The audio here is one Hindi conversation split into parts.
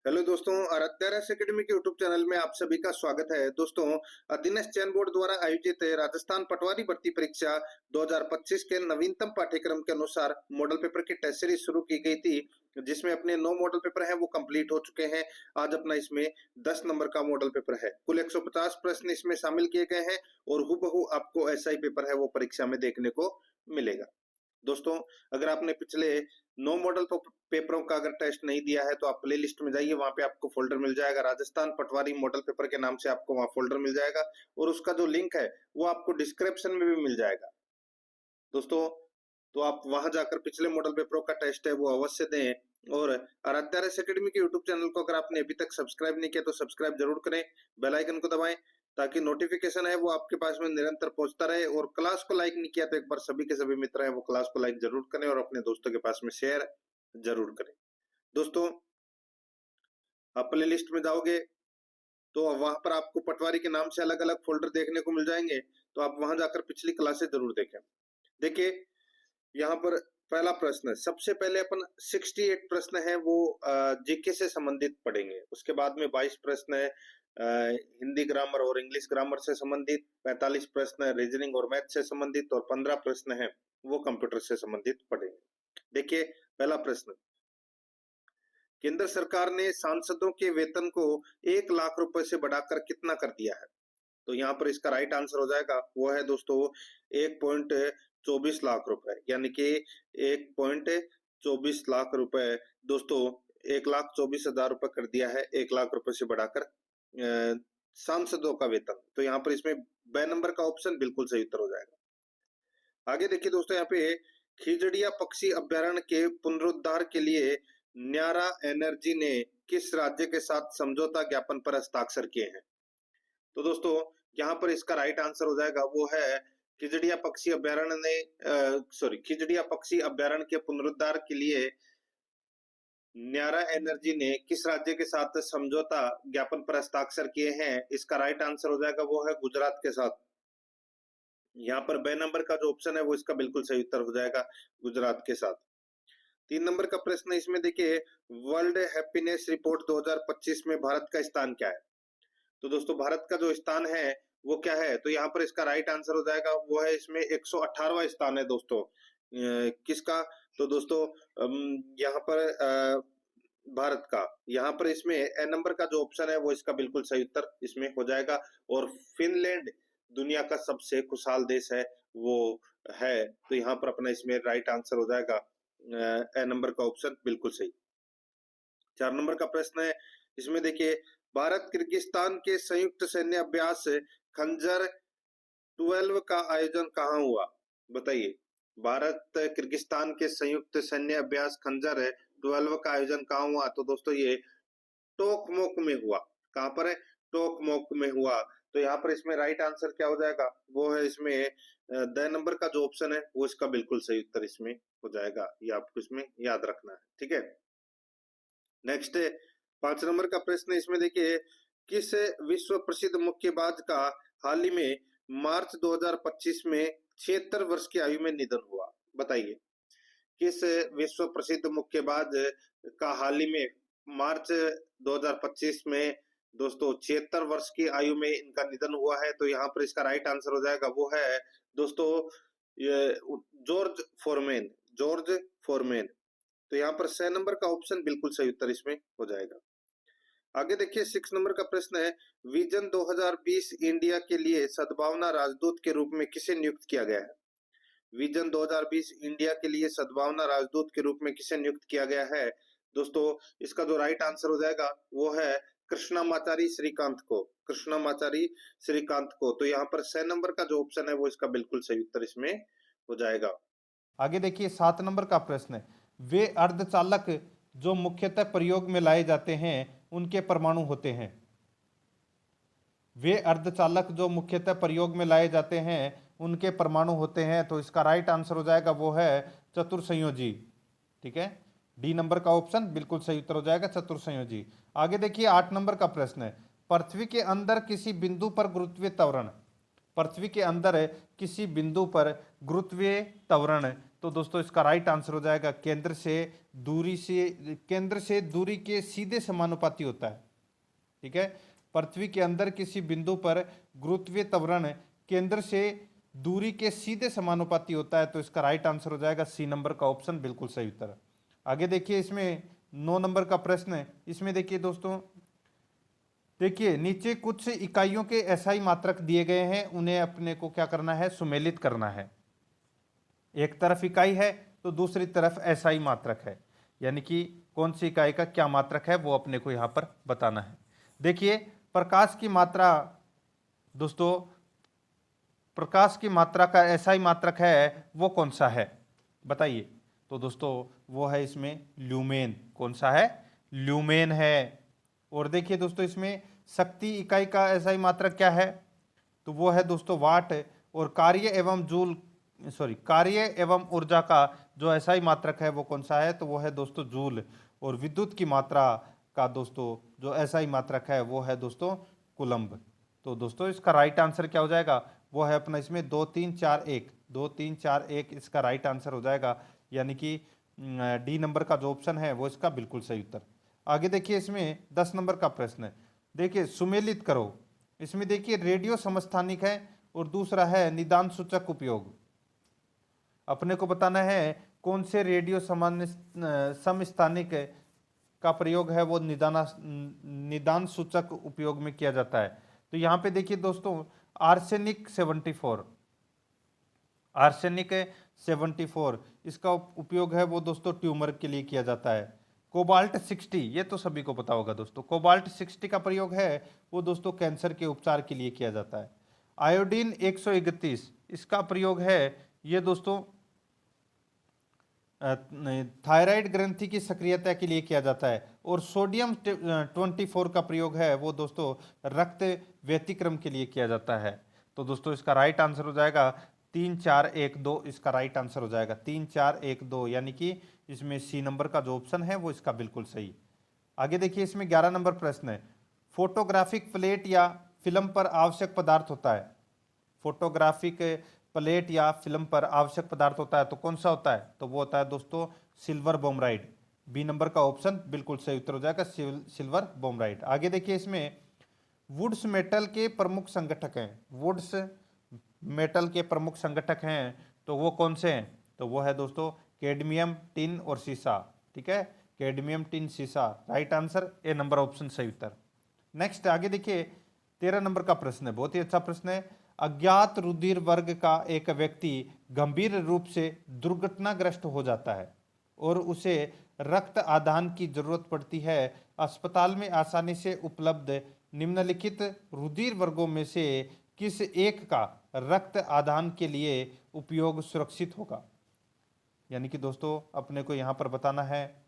हेलो दोस्तों, आराध्या रेस एकेडमी के यूट्यूब चैनल में आप सभी का स्वागत है। दोस्तों, अधीनस्थ चयन बोर्ड द्वारा आयोजित राजस्थान पटवारी भर्ती परीक्षा 2025 के नवीनतम पाठ्यक्रम के अनुसार मॉडल पेपर की टेस्ट सीरीज शुरू की गई थी, जिसमें अपने 9 मॉडल पेपर हैं वो कंप्लीट हो चुके हैं। आज अपना इसमें 10 नंबर का मॉडल पेपर है। कुल 150 प्रश्न इसमें शामिल किए गए हैं और हूबहू आपको ऐसा ही पेपर है वो परीक्षा में देखने को मिलेगा। दोस्तों, अगर आपने पिछले 9 मॉडल पेपरों का अगर टेस्ट नहीं दिया है तो आप प्ले लिस्ट में जाइए, वहां पे आपको फोल्डर मिल जाएगा, राजस्थान पटवारी मॉडल पेपर के नाम से आपको वहां फोल्डर मिल जाएगा और उसका जो लिंक है वो आपको डिस्क्रिप्शन में भी मिल जाएगा। दोस्तों, तो आप वहां जाकर पिछले मॉडल पेपरों का टेस्ट है वो अवश्य दें और आराध्या रेस एकेडमी के यूट्यूब चैनल को अगर आपने अभी तक सब्सक्राइब नहीं किया तो सब्सक्राइब जरूर करें, बेल आइकन को दबाएं ताकि नोटिफिकेशन है वो आपके पास में निरंतर पहुंचता रहे। और क्लास को लाइक नहीं किया तो एक बार सभी के सभी मित्र हैं वो क्लास को लाइक जरूर करें और अपने दोस्तों के पास में शेयर जरूर करें। दोस्तों, आप प्ले लिस्ट में जाओगे तो वहां पर आपको पटवारी के नाम से अलग अलग फोल्डर देखने को मिल जाएंगे, तो आप वहां जाकर पिछली क्लासेस जरूर देखें। देखिए, यहाँ पर पहला प्रश्न है। सबसे पहले अपन 68 प्रश्न है वो जीके से संबंधित पढ़ेंगे। उसके बाद में 22 प्रश्न है हिंदी ग्रामर और इंग्लिश ग्रामर से संबंधित, 45 प्रश्न है रीजनिंग और मैथ से संबंधित और 15 प्रश्न है वो कंप्यूटर से संबंधित पढ़ेंगे। देखिए, पहला प्रश्न, केंद्र सरकार ने सांसदों के वेतन को 1 लाख रुपए से बढ़ाकर कितना कर दिया है? तो यहाँ पर इसका राइट आंसर हो जाएगा वो है दोस्तों 1.24 लाख रुपए, यानी कि 1.24 लाख रुपए। दोस्तों, 1,24,000 रुपए कर दिया है 1 लाख रुपए से बढ़ाकर सांसदों का वेतन। तो यहाँ पर इसमें ब नंबर का ऑप्शन बिल्कुल सही उत्तर हो जाएगा। आगे देखिए दोस्तों, यहाँ पे खिजड़िया पक्षी अभ्यारण्य के पुनरुद्धार के लिए न्यारा एनर्जी ने किस राज्य के साथ समझौता ज्ञापन पर हस्ताक्षर किए हैं? तो दोस्तों, यहाँ पर इसका राइट आंसर हो जाएगा वो है खिजड़िया पक्षी अभ्यारण्य ने खिजड़िया पक्षी अभ्यारण्य के पुनरुद्धार के लिए न्यारा एनर्जी ने किस राज्य के साथ समझौता ज्ञापन पर हस्ताक्षर किए हैं? इसका राइट आंसर हो जाएगा वो है गुजरात के साथ। यहाँ पर ब नंबर का जो ऑप्शन है वो इसका बिल्कुल सही उत्तर हो जाएगा, गुजरात के साथ। 3 नंबर का प्रश्न इसमें देखिए, वर्ल्ड हैप्पीनेस रिपोर्ट 2025 में भारत का स्थान क्या है? तो दोस्तों, भारत का जो स्थान है वो क्या है? तो यहाँ पर इसका राइट आंसर हो जाएगा वो है इसमें 118वां स्थान है दोस्तों। किसका? तो दोस्तों, यहाँ पर भारत का, यहाँ पर इसमें ए नंबर का जो ऑप्शन है वो इसका बिल्कुल सही उत्तर इसमें हो जाएगा। और फिनलैंड दुनिया का सबसे खुशहाल देश है वो है, तो यहाँ पर अपना इसमें राइट आंसर हो जाएगा ए नंबर का ऑप्शन बिल्कुल सही। 4 नंबर का प्रश्न है, इसमें देखिए, भारत किर्गिस्तान के संयुक्त सैन्य अभ्यास खंजर 12 का आयोजन कहाँ हुआ? बताइए, भारत किर्गिस्तान के संयुक्त सैन्य अभ्यास खंजर 12 का आयोजन कहाँ हुआ? तो दोस्तों, ये टोकमोक में हुआ। कहाँ पर है? टोकमोक में हुआ। तो यहाँ पर इसमें राइट आंसर क्या हो जाएगा? वो है इसमें द नंबर का जो ऑप्शन है वो इसका बिल्कुल सही उत्तर इसमें हो जाएगा। ये आपको इसमें याद रखना है, ठीक है। नेक्स्ट 5 नंबर का प्रश्न इसमें देखिए, किस विश्व प्रसिद्ध मुक्केबाज का हाल ही में मार्च 2025 में 76 वर्ष की आयु में निधन हुआ? बताइए, किस विश्व प्रसिद्ध मुक्केबाज का हाल ही में मार्च 2025 में दोस्तों 76 वर्ष की आयु में इनका निधन हुआ है? तो यहाँ पर इसका राइट आंसर हो जाएगा वो है दोस्तों ये जॉर्ज फोरमैन, जॉर्ज फोरमैन। तो यहाँ पर 6 नंबर का ऑप्शन बिल्कुल सही उत्तर इसमें हो जाएगा। आगे देखिए, 6 नंबर का प्रश्न है, विजन 2020 इंडिया के लिए सद्भावना राजदूत के रूप में किसे नियुक्त किया गया है? विजन 2020 इंडिया के लिए सद्भावना राजदूत के रूप में किसे नियुक्त किया गया है? दोस्तों, इसका जो राइट आंसर हो जाएगा वो है कृष्णामाचारी श्रीकांत को, कृष्णामाचारी श्रीकांत को। तो यहाँ पर 6 नंबर का जो ऑप्शन है वो इसका बिल्कुल सही उत्तर इसमें हो जाएगा। आगे देखिए, 7 नंबर का प्रश्न है, वे अर्धचालक जो मुख्यतः प्रयोग में लाए जाते हैं उनके परमाणु होते हैं। वे अर्धचालक जो मुख्यतः प्रयोग में लाए जाते हैं उनके परमाणु होते हैं। तो इसका राइट आंसर हो जाएगा वो है चतुर्संयोजी, ठीक है। डी नंबर का ऑप्शन बिल्कुल सही उत्तर हो जाएगा, चतुर्संयोजी। आगे देखिए, 8 नंबर का प्रश्न है, पृथ्वी के अंदर किसी बिंदु पर गुरुत्वीय त्वरण, पृथ्वी के अंदर किसी बिंदु पर गुरुत्वीय त्वरण तो दोस्तों इसका राइट आंसर हो जाएगा केंद्र से दूरी के सीधे समानुपाती होता है। ठीक है, पृथ्वी के अंदर किसी बिंदु पर गुरुत्वीय त्वरण केंद्र से दूरी के सीधे समानुपाती होता है, तो इसका राइट आंसर हो जाएगा सी नंबर का ऑप्शन बिल्कुल सही उत्तर। आगे देखिए, इसमें 9 नंबर का प्रश्न है। इसमें देखिए दोस्तों, देखिए नीचे कुछ इकाइयों के एसआई मात्रक दिए गए हैं, उन्हें अपने को क्या करना है, सुमेलित करना है। एक तरफ इकाई है तो दूसरी तरफ एसआई मात्रक है, यानी कि कौन सी इकाई का क्या मात्रक है वो अपने को यहां पर बताना है। देखिए प्रकाश की मात्रा, दोस्तों प्रकाश की मात्रा का एसआई मात्रक है वो कौन सा है, बताइए। तो दोस्तों वो है इसमें ल्यूमेन। कौन सा है, ल्यूमेन है। और देखिए दोस्तों, इसमें शक्ति इकाई का एसआई मात्रक क्या है, तो वो है दोस्तों वाट। और कार्य एवं ऊर्जा का जो एसआई मात्रक है वो कौन सा है, तो वो है दोस्तों जूल। और विद्युत की मात्रा का दोस्तों जो एसआई मात्रक है वो है दोस्तों कूलम्ब। तो दोस्तों इसका राइट आंसर क्या हो जाएगा, वो है अपना इसमें 2 3 4 1, 2 3 4 1 इसका राइट आंसर हो जाएगा, यानी कि डी नंबर का जो ऑप्शन है वो इसका बिल्कुल सही उत्तर। आगे देखिए, इसमें 10 नंबर का प्रश्न है। देखिए सुमेलित करो। इसमें देखिए रेडियो समस्थानिक है और दूसरा है निदान सूचक उपयोग। अपने को बताना है कौन से रेडियो समस्थानिक का प्रयोग है वो निदान सूचक उपयोग में किया जाता है। तो यहाँ पे देखिए दोस्तों, आर्सेनिक 74 इसका उपयोग है वो दोस्तों ट्यूमर के लिए किया जाता है। कोबाल्ट 60, ये तो सभी को पता होगा दोस्तों, कोबाल्ट 60 का प्रयोग है वो दोस्तों कैंसर के उपचार के लिए किया जाता है। आयोडीन 131 इसका प्रयोग है ये दोस्तों थायराइड ग्रंथि की सक्रियता के लिए किया जाता है। और सोडियम 24 का प्रयोग है वो दोस्तों रक्त व्यतिक्रम के लिए किया जाता है। तो दोस्तों इसका राइट आंसर हो जाएगा 3 4 1 2, इसका राइट आंसर हो जाएगा 3 4 1 2, यानी कि इसमें सी नंबर का जो ऑप्शन है वो इसका बिल्कुल सही। आगे देखिए, इसमें 11 नंबर प्रश्न है। फोटोग्राफिक प्लेट या फिल्म पर आवश्यक पदार्थ होता है। फोटोग्राफिक प्लेट या फिल्म पर आवश्यक पदार्थ होता है तो कौन सा होता है, तो वो होता है दोस्तों सिल्वर बोमराइड। बी नंबर का ऑप्शन बिल्कुल सही उत्तर हो जाएगा, सिल्वर बोमराइड। आगे देखिए, इसमें वुड्स मेटल के प्रमुख संगठक हैं। वुड्स मेटल के प्रमुख संगठक हैं तो वो कौन से हैं, तो वो है दोस्तों कैडमियम, टिन और सीसा। ठीक है, कैडमियम, टिन, सीसा, right answer A number option सही उत्तर। नेक्स्ट आगे देखिए, 13 नंबर का प्रश्न है, बहुत ही अच्छा प्रश्न है। अज्ञात रुधिर वर्ग का एक व्यक्ति गंभीर रूप से दुर्घटनाग्रस्त हो जाता है और उसे रक्त आदान की जरूरत पड़ती है। अस्पताल में आसानी से उपलब्ध निम्नलिखित रुधिर वर्गों में से किस एक का रक्त आदान के लिए उपयोग सुरक्षित होगा। यानी कि दोस्तों अपने को यहां पर बताना है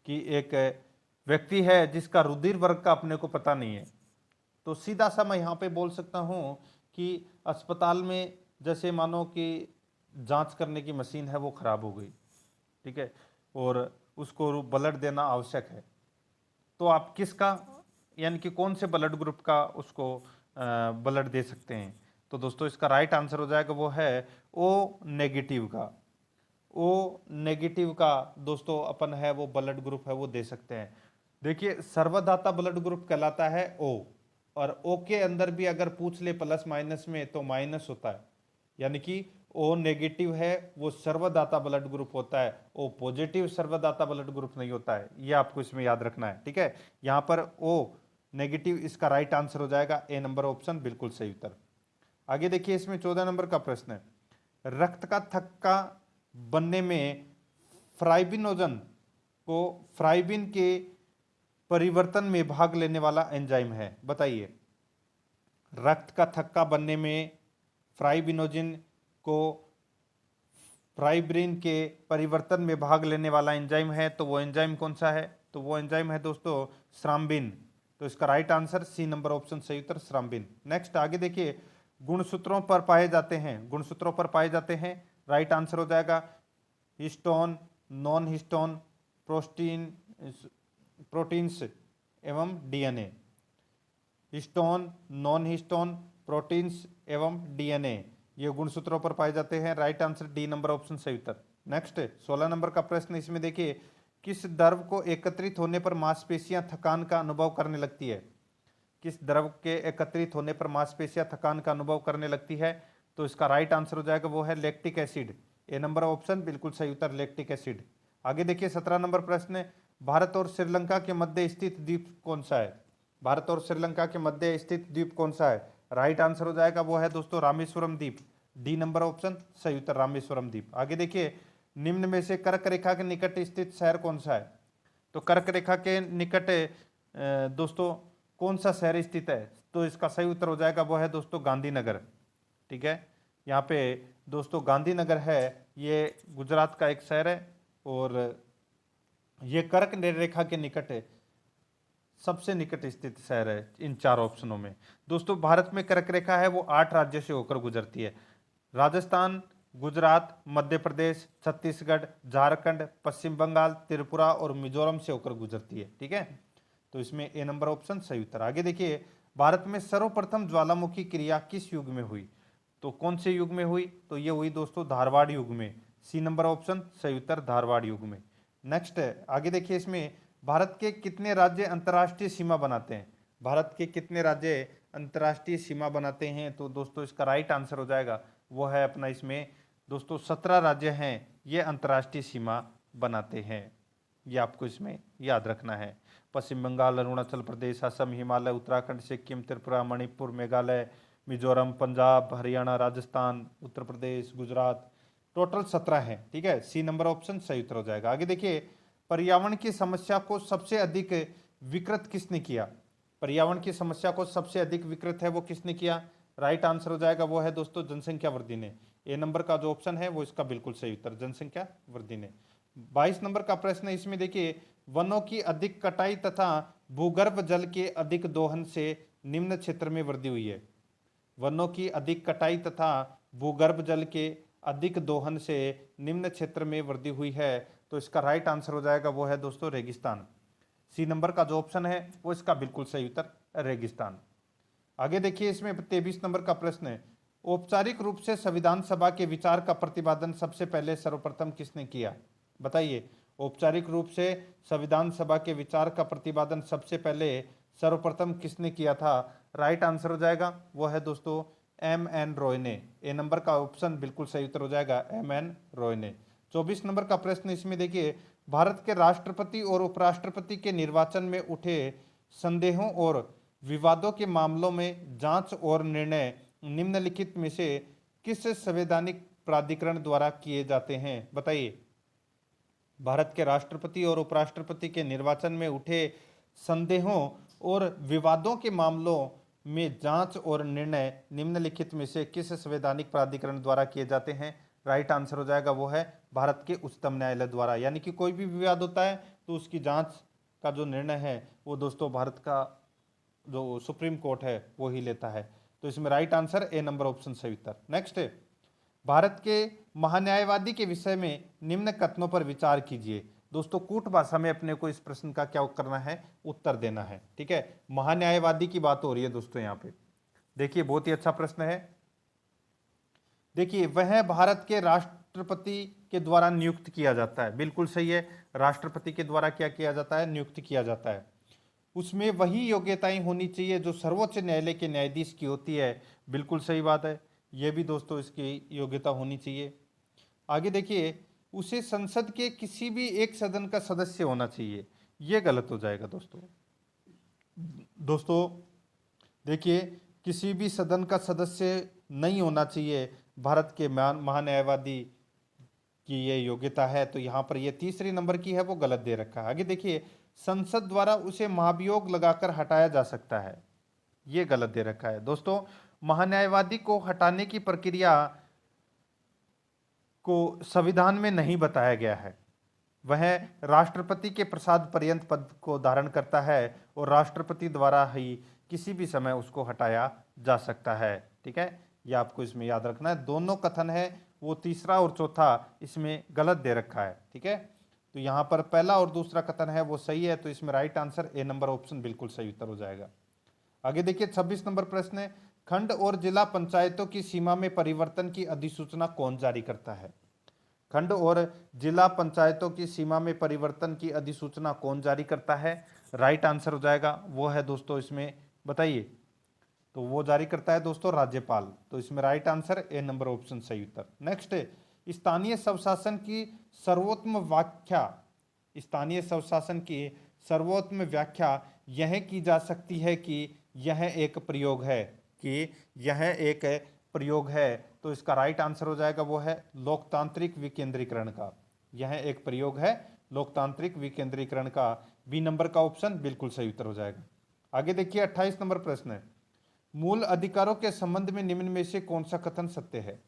कि एक व्यक्ति है जिसका रुधिर वर्ग का अपने को पता नहीं है, तो सीधा सा मैं यहाँ पे बोल सकता हूँ कि अस्पताल में जैसे मानो कि जांच करने की मशीन है वो खराब हो गई, ठीक है, और उसको ब्लड देना आवश्यक है, तो आप किसका यानी कि कौन से ब्लड ग्रुप का उसको ब्लड दे सकते हैं। तो दोस्तों इसका राइट आंसर हो जाएगा वो है ओ नेगेटिव का। ओ नेगेटिव का दोस्तों अपन है वो ब्लड ग्रुप है वो दे सकते हैं। देखिए सर्वदाता ब्लड ग्रुप कहलाता है ओ, और ओ के अंदर भी अगर पूछ ले प्लस माइनस में तो माइनस होता है, यानी कि ओ नेगेटिव है वो सर्वदाता ब्लड ग्रुप होता है, ओ पॉजिटिव सर्वदाता ब्लड ग्रुप नहीं होता है, ये आपको इसमें याद रखना है। ठीक है, यहाँ पर ओ नेगेटिव इसका राइट आंसर हो जाएगा ए नंबर ऑप्शन बिल्कुल सही उत्तर। आगे देखिए, इसमें 14 नंबर का प्रश्न है। रक्त का थक्का बनने में फ्राइबिनोजन को फ्राइबिन के परिवर्तन में भाग लेने वाला एंजाइम है, बताइए। रक्त का थक्का बनने में फ्राइबिनोजिन को फ्राइब्रिन के परिवर्तन में भाग लेने वाला एंजाइम है, तो वो एंजाइम कौन सा है, तो वो एंजाइम है दोस्तों श्राम्बिन। तो इसका right answer C number option सही उत्तर श्राम्बिन। नेक्स्ट आगे देखिए, गुणसूत्रों पर पाए जाते हैं, गुणसूत्रों पर पाए जाते हैं, राइट आंसर हो जाएगा हिस्टोन, नॉन हिस्टोन, प्रोटीन्स एवं DNA. Histone, non histone, proteins एवं डीएनए, ये गुणसूत्रों पर पाए जाते हैं। Right answer D number option सही उत्तर। नेक्स्ट 16 नंबर का प्रश्न, इसमें देखिए, किस द्रव को एकत्रित होने पर मांसपेशियां थकान का अनुभव करने लगती है? किस द्रव के एकत्रित होने पर मांसपेशियां थकान का अनुभव करने लगती है? तो इसका राइट आंसर हो जाएगा वो है लैक्टिक एसिड। ए नंबर ऑप्शन बिल्कुल सही उत्तर, लैक्टिक एसिड। आगे देखिए 17 नंबर प्रश्न, भारत और श्रीलंका के मध्य स्थित द्वीप कौन सा है? भारत और श्रीलंका के मध्य स्थित द्वीप कौन सा है? राइट आंसर हो जाएगा वो है दोस्तों रामेश्वरम द्वीप। डी नंबर ऑप्शन सही उत्तर, रामेश्वरम द्वीप। आगे देखिए, निम्न में से कर्क रेखा के निकट स्थित शहर कौन सा है? तो कर्क रेखा के निकट दोस्तों कौन सा शहर स्थित है? तो इसका सही उत्तर हो जाएगा वो है दोस्तों गांधीनगर। ठीक है, यहाँ पे दोस्तों गांधीनगर है, ये गुजरात का एक शहर है और ये कर्क रेखा के निकट है, सबसे निकट स्थित शहर है इन 4 ऑप्शनों में। दोस्तों भारत में कर्क रेखा है वो 8 राज्यों से होकर गुजरती है। राजस्थान, गुजरात, मध्य प्रदेश, छत्तीसगढ़, झारखंड, पश्चिम बंगाल, त्रिपुरा और मिजोरम से होकर गुजरती है। ठीक है, तो इसमें ए नंबर ऑप्शन सही उत्तर। आगे देखिए, भारत में सर्वप्रथम ज्वालामुखी क्रिया किस युग में हुई? तो कौन से युग में हुई? तो ये हुई दोस्तों धारवाड़ युग में। सी नंबर ऑप्शन सही उत्तर, धारवाड़ युग में। नेक्स्ट आगे देखिए, इसमें भारत के कितने राज्य अंतर्राष्ट्रीय सीमा बनाते हैं? भारत के कितने राज्य अंतर्राष्ट्रीय सीमा बनाते हैं? तो दोस्तों इसका राइट आंसर हो जाएगा वो है अपना इसमें दोस्तों 17 राज्य हैं ये अंतर्राष्ट्रीय सीमा बनाते हैं। ये आपको इसमें याद रखना है। पश्चिम बंगाल, अरुणाचल प्रदेश, असम, हिमालय, उत्तराखंड, सिक्किम, त्रिपुरा, मणिपुर, मेघालय, मिजोरम, पंजाब, हरियाणा, राजस्थान, उत्तर प्रदेश, गुजरात, टोटल 17 हैं। ठीक है, सी नंबर ऑप्शन सही उत्तर हो जाएगा। आगे देखिए, पर्यावरण की समस्या को सबसे अधिक विकृत किसने किया? पर्यावरण की समस्या को सबसे अधिक विकृत है वो किसने किया? राइट आंसर हो जाएगा वो है दोस्तों जनसंख्या वृद्धि ने। ए नंबर का जो ऑप्शन है वो इसका बिल्कुल सही उत्तर, जनसंख्या वृद्धि ने। 22 नंबर का प्रश्न है, इसमें देखिए, वनों की अधिक कटाई तथा भूगर्भ जल के अधिक दोहन से निम्न क्षेत्र में वृद्धि हुई है। वनों की अधिक कटाई तथा भूगर्भ जल के अधिक दोहन से निम्न क्षेत्र में वृद्धि हुई है। तो इसका राइट आंसर हो जाएगा वो है दोस्तों रेगिस्तान। सी नंबर का जो ऑप्शन है वो इसका बिल्कुल सही उत्तर, रेगिस्तान। आगे देखिए, इसमें 23 नंबर का प्रश्न है, औपचारिक रूप से संविधान सभा के विचार का प्रतिपादन सबसे पहले सर्वप्रथम किसने किया? बताइए, औपचारिक रूप से संविधान सभा के विचार का प्रतिपादन सबसे पहले सर्वप्रथम किसने किया था? राइट आंसर हो जाएगा वो है दोस्तों एम.एन. रॉय ने। ए नंबर का ऑप्शन बिल्कुल सही उत्तर हो जाएगा, एम.एन. रॉय ने। 24 नंबर का प्रश्न, इसमें देखिए, भारत के राष्ट्रपति और उपराष्ट्रपति के निर्वाचन में उठे संदेहों और विवादों के मामलों में जांच और निर्णय निम्नलिखित में से किस संवैधानिक प्राधिकरण द्वारा किए जाते हैं? बताइए, भारत के राष्ट्रपति और उपराष्ट्रपति के निर्वाचन में उठे संदेहों और विवादों के मामलों में जांच और निर्णय निम्नलिखित में से किस संवैधानिक प्राधिकरण द्वारा किए जाते हैं? राइट आंसर हो जाएगा वो है भारत के उच्चतम न्यायालय द्वारा। यानी कि कोई भी विवाद होता है तो उसकी जांच का जो निर्णय है वो दोस्तों भारत का जो सुप्रीम कोर्ट है वो ही लेता है। तो इसमें right answer A number option सही उत्तर। नेक्स्ट है, भारत के महान्यायवादी के विषय में निम्न कथनों पर विचार कीजिए। दोस्तों कूट भाषा में अपने को इस प्रश्न का क्या करना है, उत्तर देना है। ठीक है, महान्यायवादी की बात हो रही है दोस्तों यहाँ पे। देखिए बहुत ही अच्छा प्रश्न है। देखिए, वह भारत के राष्ट्रपति के द्वारा नियुक्त किया जाता है। बिल्कुल सही है, राष्ट्रपति के द्वारा क्या किया जाता है, नियुक्त किया जाता है। उसमें वही योग्यताएं होनी चाहिए जो सर्वोच्च न्यायालय के न्यायाधीश की होती है। बिल्कुल सही बात है, यह भी दोस्तों इसकी योग्यता होनी चाहिए। आगे देखिए, उसे संसद के किसी भी एक सदन का सदस्य होना चाहिए, यह गलत हो जाएगा दोस्तों। देखिए, किसी भी सदन का सदस्य नहीं होना चाहिए, भारत के महान्यायवादी की ये योग्यता है। तो यहाँ पर ये तीसरी नंबर की है वो गलत दे रखा है। आगे देखिए, संसद द्वारा उसे महाभियोग लगाकर हटाया जा सकता है, ये गलत दे रखा है दोस्तों। महान्यायवादी को हटाने की प्रक्रिया को संविधान में नहीं बताया गया है। वह राष्ट्रपति के प्रसाद पर्यंत पद को धारण करता है और राष्ट्रपति द्वारा ही किसी भी समय उसको हटाया जा सकता है। ठीक है, ये आपको इसमें याद रखना है। दोनों कथन है वो तीसरा और चौथा इसमें गलत दे रखा है। ठीक है, तो यहाँ पर पहला और दूसरा कथन है वो सही है। तो इसमें right answer A number option बिल्कुल सही उत्तर हो जाएगा। आगे देखिए 26 नंबर प्रश्न है, खंड और जिला पंचायतों की सीमा में परिवर्तन की अधिसूचना कौन जारी करता है? खंड और जिला पंचायतों की सीमा में परिवर्तन की अधिसूचना कौन जारी करता है? राइट आंसर हो जाएगा वो है दोस्तों इसमें, बताइए। तो वो जारी करता है दोस्तों राज्यपाल। तो इसमें right answer A number option सही उत्तर। नेक्स्ट है स्थानीय स्वशासन की सर्वोत्तम व्याख्या। स्थानीय स्वशासन की सर्वोत्तम व्याख्या यह की जा सकती है कि यह एक प्रयोग है, कि यह एक प्रयोग है। तो इसका राइट आंसर हो जाएगा वो है लोकतांत्रिक विकेंद्रीकरण का। यह एक प्रयोग है लोकतांत्रिक विकेंद्रीकरण का। बी नंबर का ऑप्शन बिल्कुल सही उत्तर हो जाएगा। आगे देखिए 28 नंबर प्रश्न है, मूल अधिकारों के संबंध में निम्न में से कौन सा कथन सत्य है?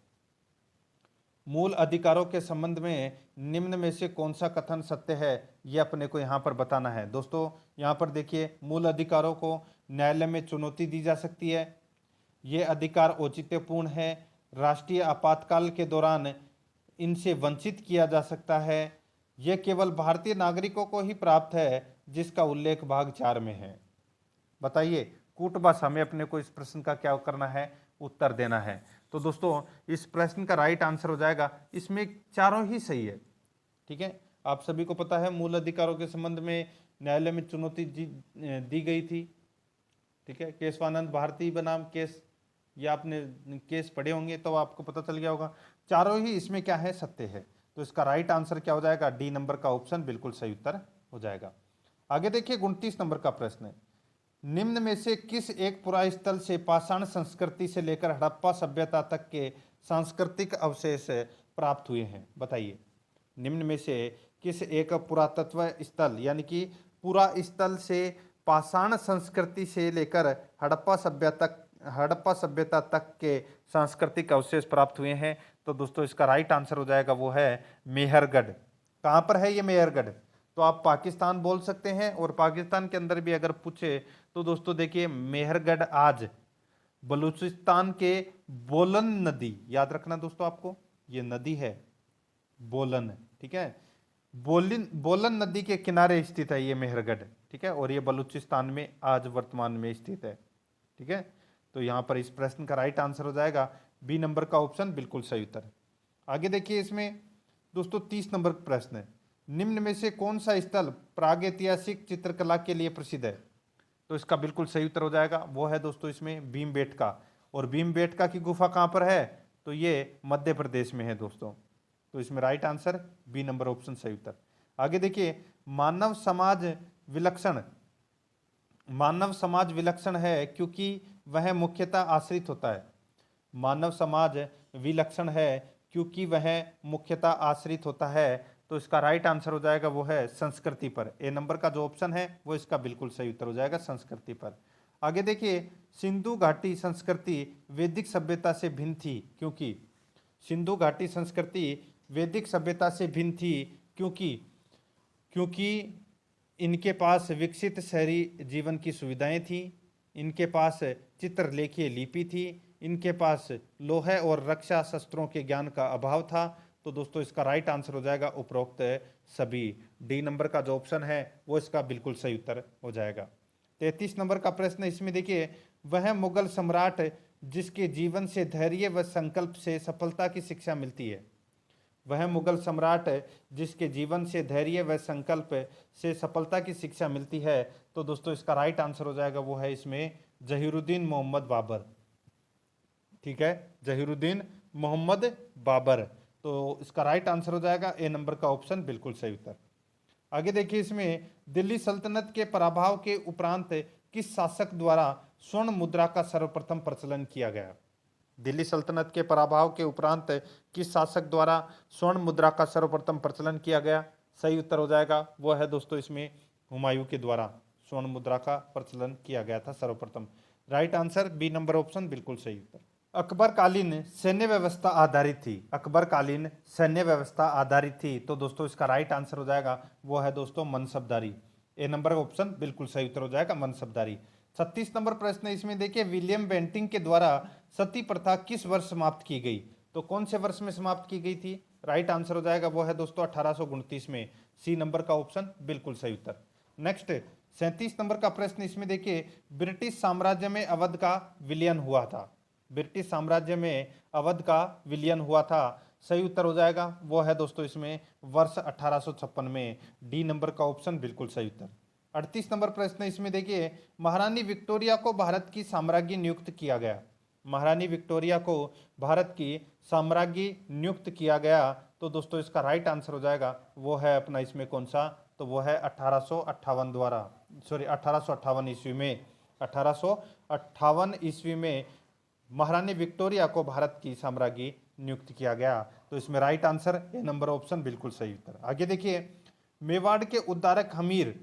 मूल अधिकारों के संबंध में निम्न में से कौन सा कथन सत्य है, यह अपने को यहाँ पर बताना है। दोस्तों यहाँ पर देखिए, मूल अधिकारों को न्यायालय में चुनौती दी जा सकती है, ये अधिकार औचित्यपूर्ण है, राष्ट्रीय आपातकाल के दौरान इनसे वंचित किया जा सकता है, यह केवल भारतीय नागरिकों को ही प्राप्त है, जिसका उल्लेख भाग 4 में है। बताइए, कूट भाषा में अपने को इस प्रश्न का क्या करना है, उत्तर देना है। तो दोस्तों इस प्रश्न का राइट आंसर हो जाएगा, इसमें चारों ही सही है। ठीक है, आप सभी को पता है मूल अधिकारों के संबंध में न्यायालय में चुनौती दी गई थी। ठीक है, केशवानंद भारती बनाम केस, या आपने केस पढ़े होंगे तो आपको पता चल गया होगा। चारों ही इसमें क्या है, सत्य है। तो इसका राइट आंसर क्या हो जाएगा, डी नंबर का ऑप्शन बिल्कुल सही उत्तर हो जाएगा। आगे देखिए 29 नंबर का प्रश्न है, निम्न में से किस एक पुरास्थल से पाषाण संस्कृति से लेकर हड़प्पा सभ्यता तक के सांस्कृतिक अवशेष प्राप्त हुए हैं? बताइए, निम्न में से किस एक पुरातत्व स्थल यानी कि पूरा स्थल से पाषाण संस्कृति से लेकर हड़प्पा सभ्यता तक के सांस्कृतिक अवशेष प्राप्त हुए हैं? तो दोस्तों इसका राइट आंसर हो जाएगा वो है मेहरगढ़। कहाँ पर है ये मेहरगढ़? तो आप पाकिस्तान बोल सकते हैं, और पाकिस्तान के अंदर भी अगर पूछे तो दोस्तों देखिए मेहरगढ़ आज बलूचिस्तान के बोलन नदी, याद रखना दोस्तों आपको, ये नदी है बोलन। ठीक है, बोलन नदी के किनारे स्थित है ये मेहरगढ़। ठीक है, और ये बलूचिस्तान में आज वर्तमान में स्थित है। ठीक है, तो यहाँ पर इस प्रश्न का राइट आंसर हो जाएगा बी नंबर का ऑप्शन बिल्कुल सही उत्तर। आगे देखिए इसमें दोस्तों 30 नंबर प्रश्न है, निम्न में से कौन सा स्थल प्रागैतिहासिक चित्रकला के लिए प्रसिद्ध है? तो इसका बिल्कुल सही उत्तर हो जाएगा वो है दोस्तों इसमें भीमबेटका। और भीमबेटका की गुफा कहाँ पर है? तो ये मध्य प्रदेश में है दोस्तों। तो इसमें right answer B number option सही उत्तर। आगे देखिए मानव समाज विलक्षण है क्योंकि वह मुख्यतः आश्रित होता है। मानव समाज विलक्षण है क्योंकि वह मुख्यतः आश्रित होता है। तो इसका राइट आंसर हो जाएगा वो है संस्कृति पर। ए नंबर का जो ऑप्शन है वो इसका बिल्कुल सही उत्तर हो जाएगा, संस्कृति पर। आगे देखिए सिंधु घाटी संस्कृति वैदिक सभ्यता से भिन्न थी क्योंकि, सिंधु घाटी संस्कृति वैदिक सभ्यता से भिन्न थी क्योंकि इनके पास विकसित शहरी जीवन की सुविधाएं थी, इनके पास चित्रलेखीय लिपि थी, इनके पास लोहे और रक्षा शस्त्रों के ज्ञान का अभाव था। तो दोस्तों इसका राइट आंसर हो जाएगा उपरोक्त सभी। डी नंबर का जो ऑप्शन है वो इसका बिल्कुल सही उत्तर हो जाएगा। 33 नंबर का प्रश्न, इसमें देखिए वह मुगल सम्राट जिसके जीवन से धैर्य व संकल्प से सफलता की शिक्षा मिलती है। वह मुगल सम्राट जिसके जीवन से धैर्य व संकल्प से सफलता की शिक्षा मिलती है। तो दोस्तों इसका राइट आंसर हो जाएगा वो है इसमें जहीरुद्दीन मोहम्मद बाबर। ठीक है, जहीरुद्दीन मोहम्मद बाबर। तो इसका राइट आंसर हो जाएगा ए नंबर का ऑप्शन बिल्कुल सही उत्तर। आगे देखिए इसमें दिल्ली सल्तनत के पराभव के उपरांत किस शासक द्वारा स्वर्ण मुद्रा का सर्वप्रथम प्रचलन किया गया? दिल्ली सल्तनत के पराभव के उपरांत किस शासक द्वारा स्वर्ण मुद्रा का सर्वप्रथम प्रचलन किया गया? सही उत्तर हो जाएगा वो है दोस्तों इसमें हुमायूं के द्वारा स्वर्ण मुद्रा का प्रचलन किया गया था सर्वप्रथम। Right answer B number option बिल्कुल सही उत्तर। अकबरकालीन सैन्य व्यवस्था आधारित थी, अकबरकालीन सैन्य व्यवस्था आधारित थी। तो दोस्तों इसका राइट आंसर हो जाएगा वो है दोस्तों मनसबदारी। ए नंबर ऑप्शन बिल्कुल सही उत्तर हो जाएगा मनसबदारी। 36 नंबर प्रश्न, इसमें देखिए विलियम बेंटिंग के द्वारा सती प्रथा किस वर्ष समाप्त की गई? तो कौन से वर्ष में समाप्त की गई थी? राइट आंसर हो जाएगा वो है दोस्तों 1829 में। सी नंबर का ऑप्शन बिल्कुल सही उत्तर। नेक्स्ट 37 नंबर का प्रश्न इसमें देखिए, ब्रिटिश साम्राज्य में अवध का विलयन हुआ था। ब्रिटिश साम्राज्य में अवध का विलयन हुआ था। सही उत्तर हो जाएगा वो है दोस्तों इसमें वर्ष 1856 में। डी नंबर का ऑप्शन बिल्कुल सही उत्तर। 38 नंबर प्रश्न इसमें देखिए, महारानी विक्टोरिया को भारत की साम्राज्ञी नियुक्त किया गया। महारानी विक्टोरिया को भारत की साम्राज्ञी नियुक्त किया गया। तो दोस्तों इसका राइट आंसर हो जाएगा वो है अपना इसमें कौन सा, तो वो है 1858 द्वारा, सॉरी 1858 ईस्वी में। 1858 ईस्वी में महारानी विक्टोरिया को भारत की साम्राज्ञी नियुक्त किया गया। तो इसमें right answer A number option बिल्कुल सही उत्तर। आगे देखिए, मेवाड़ के उद्धारक हमीर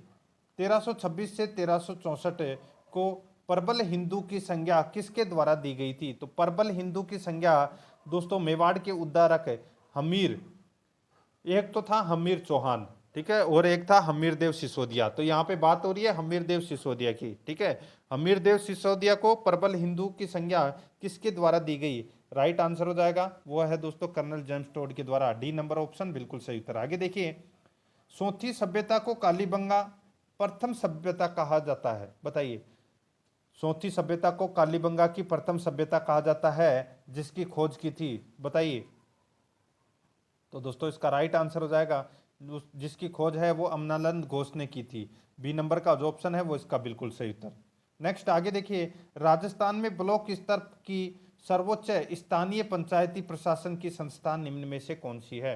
1326 से 1364 को प्रबल हिंदू की संज्ञा किसके द्वारा दी गई थी? तो प्रबल हिंदू की संज्ञा दोस्तों मेवाड़ के उद्धारक हमीर, एक तो था हमीर चौहान, ठीक है, और एक था हमीर देव सिसोदिया। तो यहाँ पे बात हो रही है हमीर देव सिसोदिया की, ठीक है। हमीर देव सिसोदिया को प्रबल हिंदू की संज्ञा किसके द्वारा दी गई? राइट आंसर हो जाएगा वो है दोस्तों कर्नल जेम्स टोड के द्वारा। डी नंबर ऑप्शन बिल्कुल सही उत्तर। आगे देखिए, सोथी सभ्यता को कालीबंगा प्रथम सभ्यता कहा जाता है, बताइए। सोथी सभ्यता को कालीबंगा की प्रथम सभ्यता कहा जाता है, जिसकी खोज की थी, बताइए। तो दोस्तों इसका राइट आंसर हो जाएगा जिसकी खोज है वो अमनानंद घोष ने की थी। बी नंबर का जो ऑप्शन है वो इसका बिल्कुल सही उत्तर। नेक्स्ट आगे देखिए, राजस्थान में ब्लॉक स्तर की सर्वोच्च स्थानीय पंचायती प्रशासन की संस्था निम्न में से कौन सी है?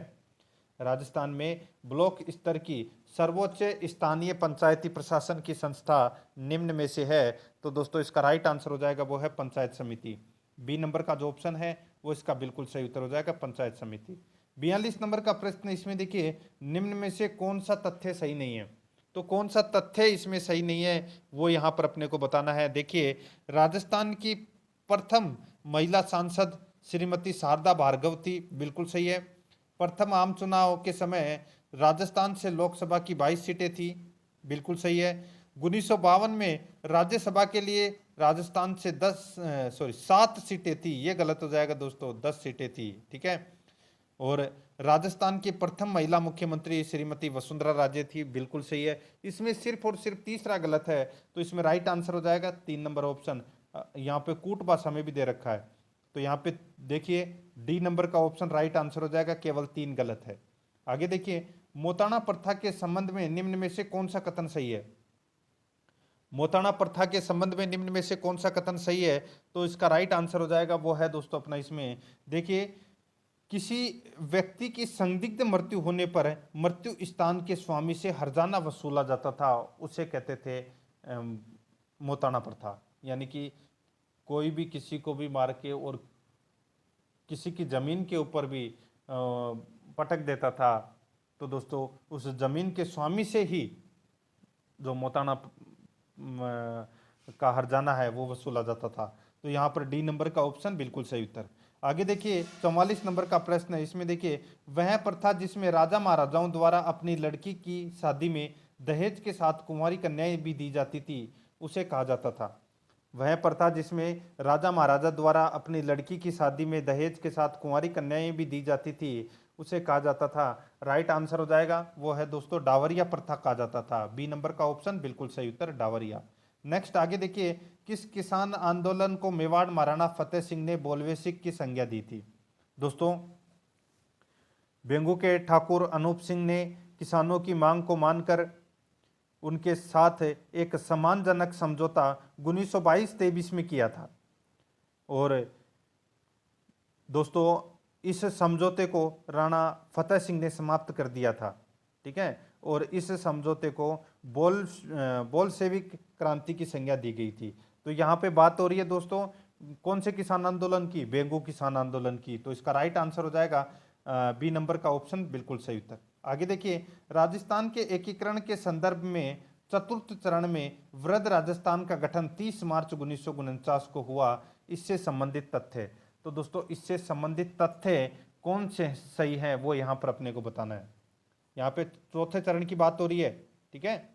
राजस्थान में ब्लॉक स्तर की सर्वोच्च स्थानीय पंचायती प्रशासन की संस्था निम्न में से है। तो दोस्तों इसका राइट आंसर हो जाएगा वो है पंचायत समिति। बी नंबर का जो ऑप्शन है वो इसका बिल्कुल सही उत्तर हो जाएगा पंचायत समिति। 42 नंबर का प्रश्न इसमें देखिए, निम्न में से कौन सा तथ्य सही नहीं है? तो कौन सा तथ्य इसमें सही नहीं है वो यहाँ पर अपने को बताना है। देखिए, राजस्थान की प्रथम महिला सांसद श्रीमती शारदा भार्गव थी, बिल्कुल सही है। प्रथम आम चुनाव के समय राजस्थान से लोकसभा की 22 सीटें थी, बिल्कुल सही है। 1952 में राज्यसभा के लिए राजस्थान से 7 सीटें थी, ये गलत हो जाएगा दोस्तों, 10 सीटें थी, ठीक है। और राजस्थान की प्रथम महिला मुख्यमंत्री श्रीमती वसुंधरा राजे थी, बिल्कुल सही है। इसमें सिर्फ और सिर्फ तीसरा गलत है, तो इसमें राइट आंसर हो जाएगा 3 नंबर ऑप्शन। यहाँ पे कूट भाषा में भी दे रखा है, तो यहाँ पे देखिए डी नंबर का ऑप्शन राइट आंसर हो जाएगा, केवल 3 गलत है। आगे देखिए, मोताणा प्रथा के संबंध में निम्न में से कौन सा कथन सही है? मोताणा प्रथा के संबंध में निम्न में से कौन सा कथन सही है? तो इसका राइट आंसर हो जाएगा वो है दोस्तों अपना इसमें देखिए, किसी व्यक्ति की संदिग्ध मृत्यु होने पर मृत्यु स्थान के स्वामी से हर्जाना वसूला जाता था, उसे कहते थे मोताणा प्रथा। यानी कि कोई भी किसी को भी मार के और किसी की जमीन के ऊपर भी पटक देता था, तो दोस्तों उस जमीन के स्वामी से ही जो मोताणा का हर्जाना है वो वसूला जाता था। तो यहाँ पर डी नंबर का ऑप्शन बिल्कुल सही उत्तर। आगे देखिए, 44 नंबर का प्रश्न है, इसमें देखिए, वह प्रथा जिसमें राजा महाराजाओं द्वारा अपनी लड़की की शादी में दहेज के साथ कुंवारी कन्याएं भी दी जाती थी, उसे कहा जाता था। वह प्रथा जिसमें राजा महाराजा द्वारा अपनी लड़की की शादी में दहेज के साथ कुंवारी कन्याएं भी दी जाती थी, उसे कहा जाता था। राइट आंसर हो जाएगा वो है दोस्तों डावरिया प्रथा कहा जाता था। बी नंबर का ऑप्शन बिल्कुल सही उत्तर, डावरिया। नेक्स्ट आगे देखिए, किस किसान आंदोलन को मेवाड़ महाराणा फतेह सिंह ने बोलवेसिक की संज्ञा दी थी? दोस्तों, बेंगू के ठाकुर अनूप सिंह ने किसानों की मांग को मानकर उनके साथ एक सम्मानजनक समझौता 1922-23 में किया था, और दोस्तों इस समझौते को राणा फतेह सिंह ने समाप्त कर दिया था, ठीक है। और इस समझौते को बोल्शेविक क्रांति की संज्ञा दी गई थी। तो यहाँ पे बात हो रही है दोस्तों कौन से किसान आंदोलन की? बेंगू किसान आंदोलन की। तो इसका राइट आंसर हो जाएगा बी नंबर का ऑप्शन बिल्कुल सही उत्तर। आगे देखिए, राजस्थान के एकीकरण के संदर्भ में चतुर्थ चरण में वृहद राजस्थान का गठन 30 मार्च 1949 को हुआ, इससे संबंधित तथ्य। तो दोस्तों इससे संबंधित तथ्य कौन से सही है वो यहाँ पर अपने को बताना है। यहाँ पे चौथे चरण की बात हो रही है, ठीक है।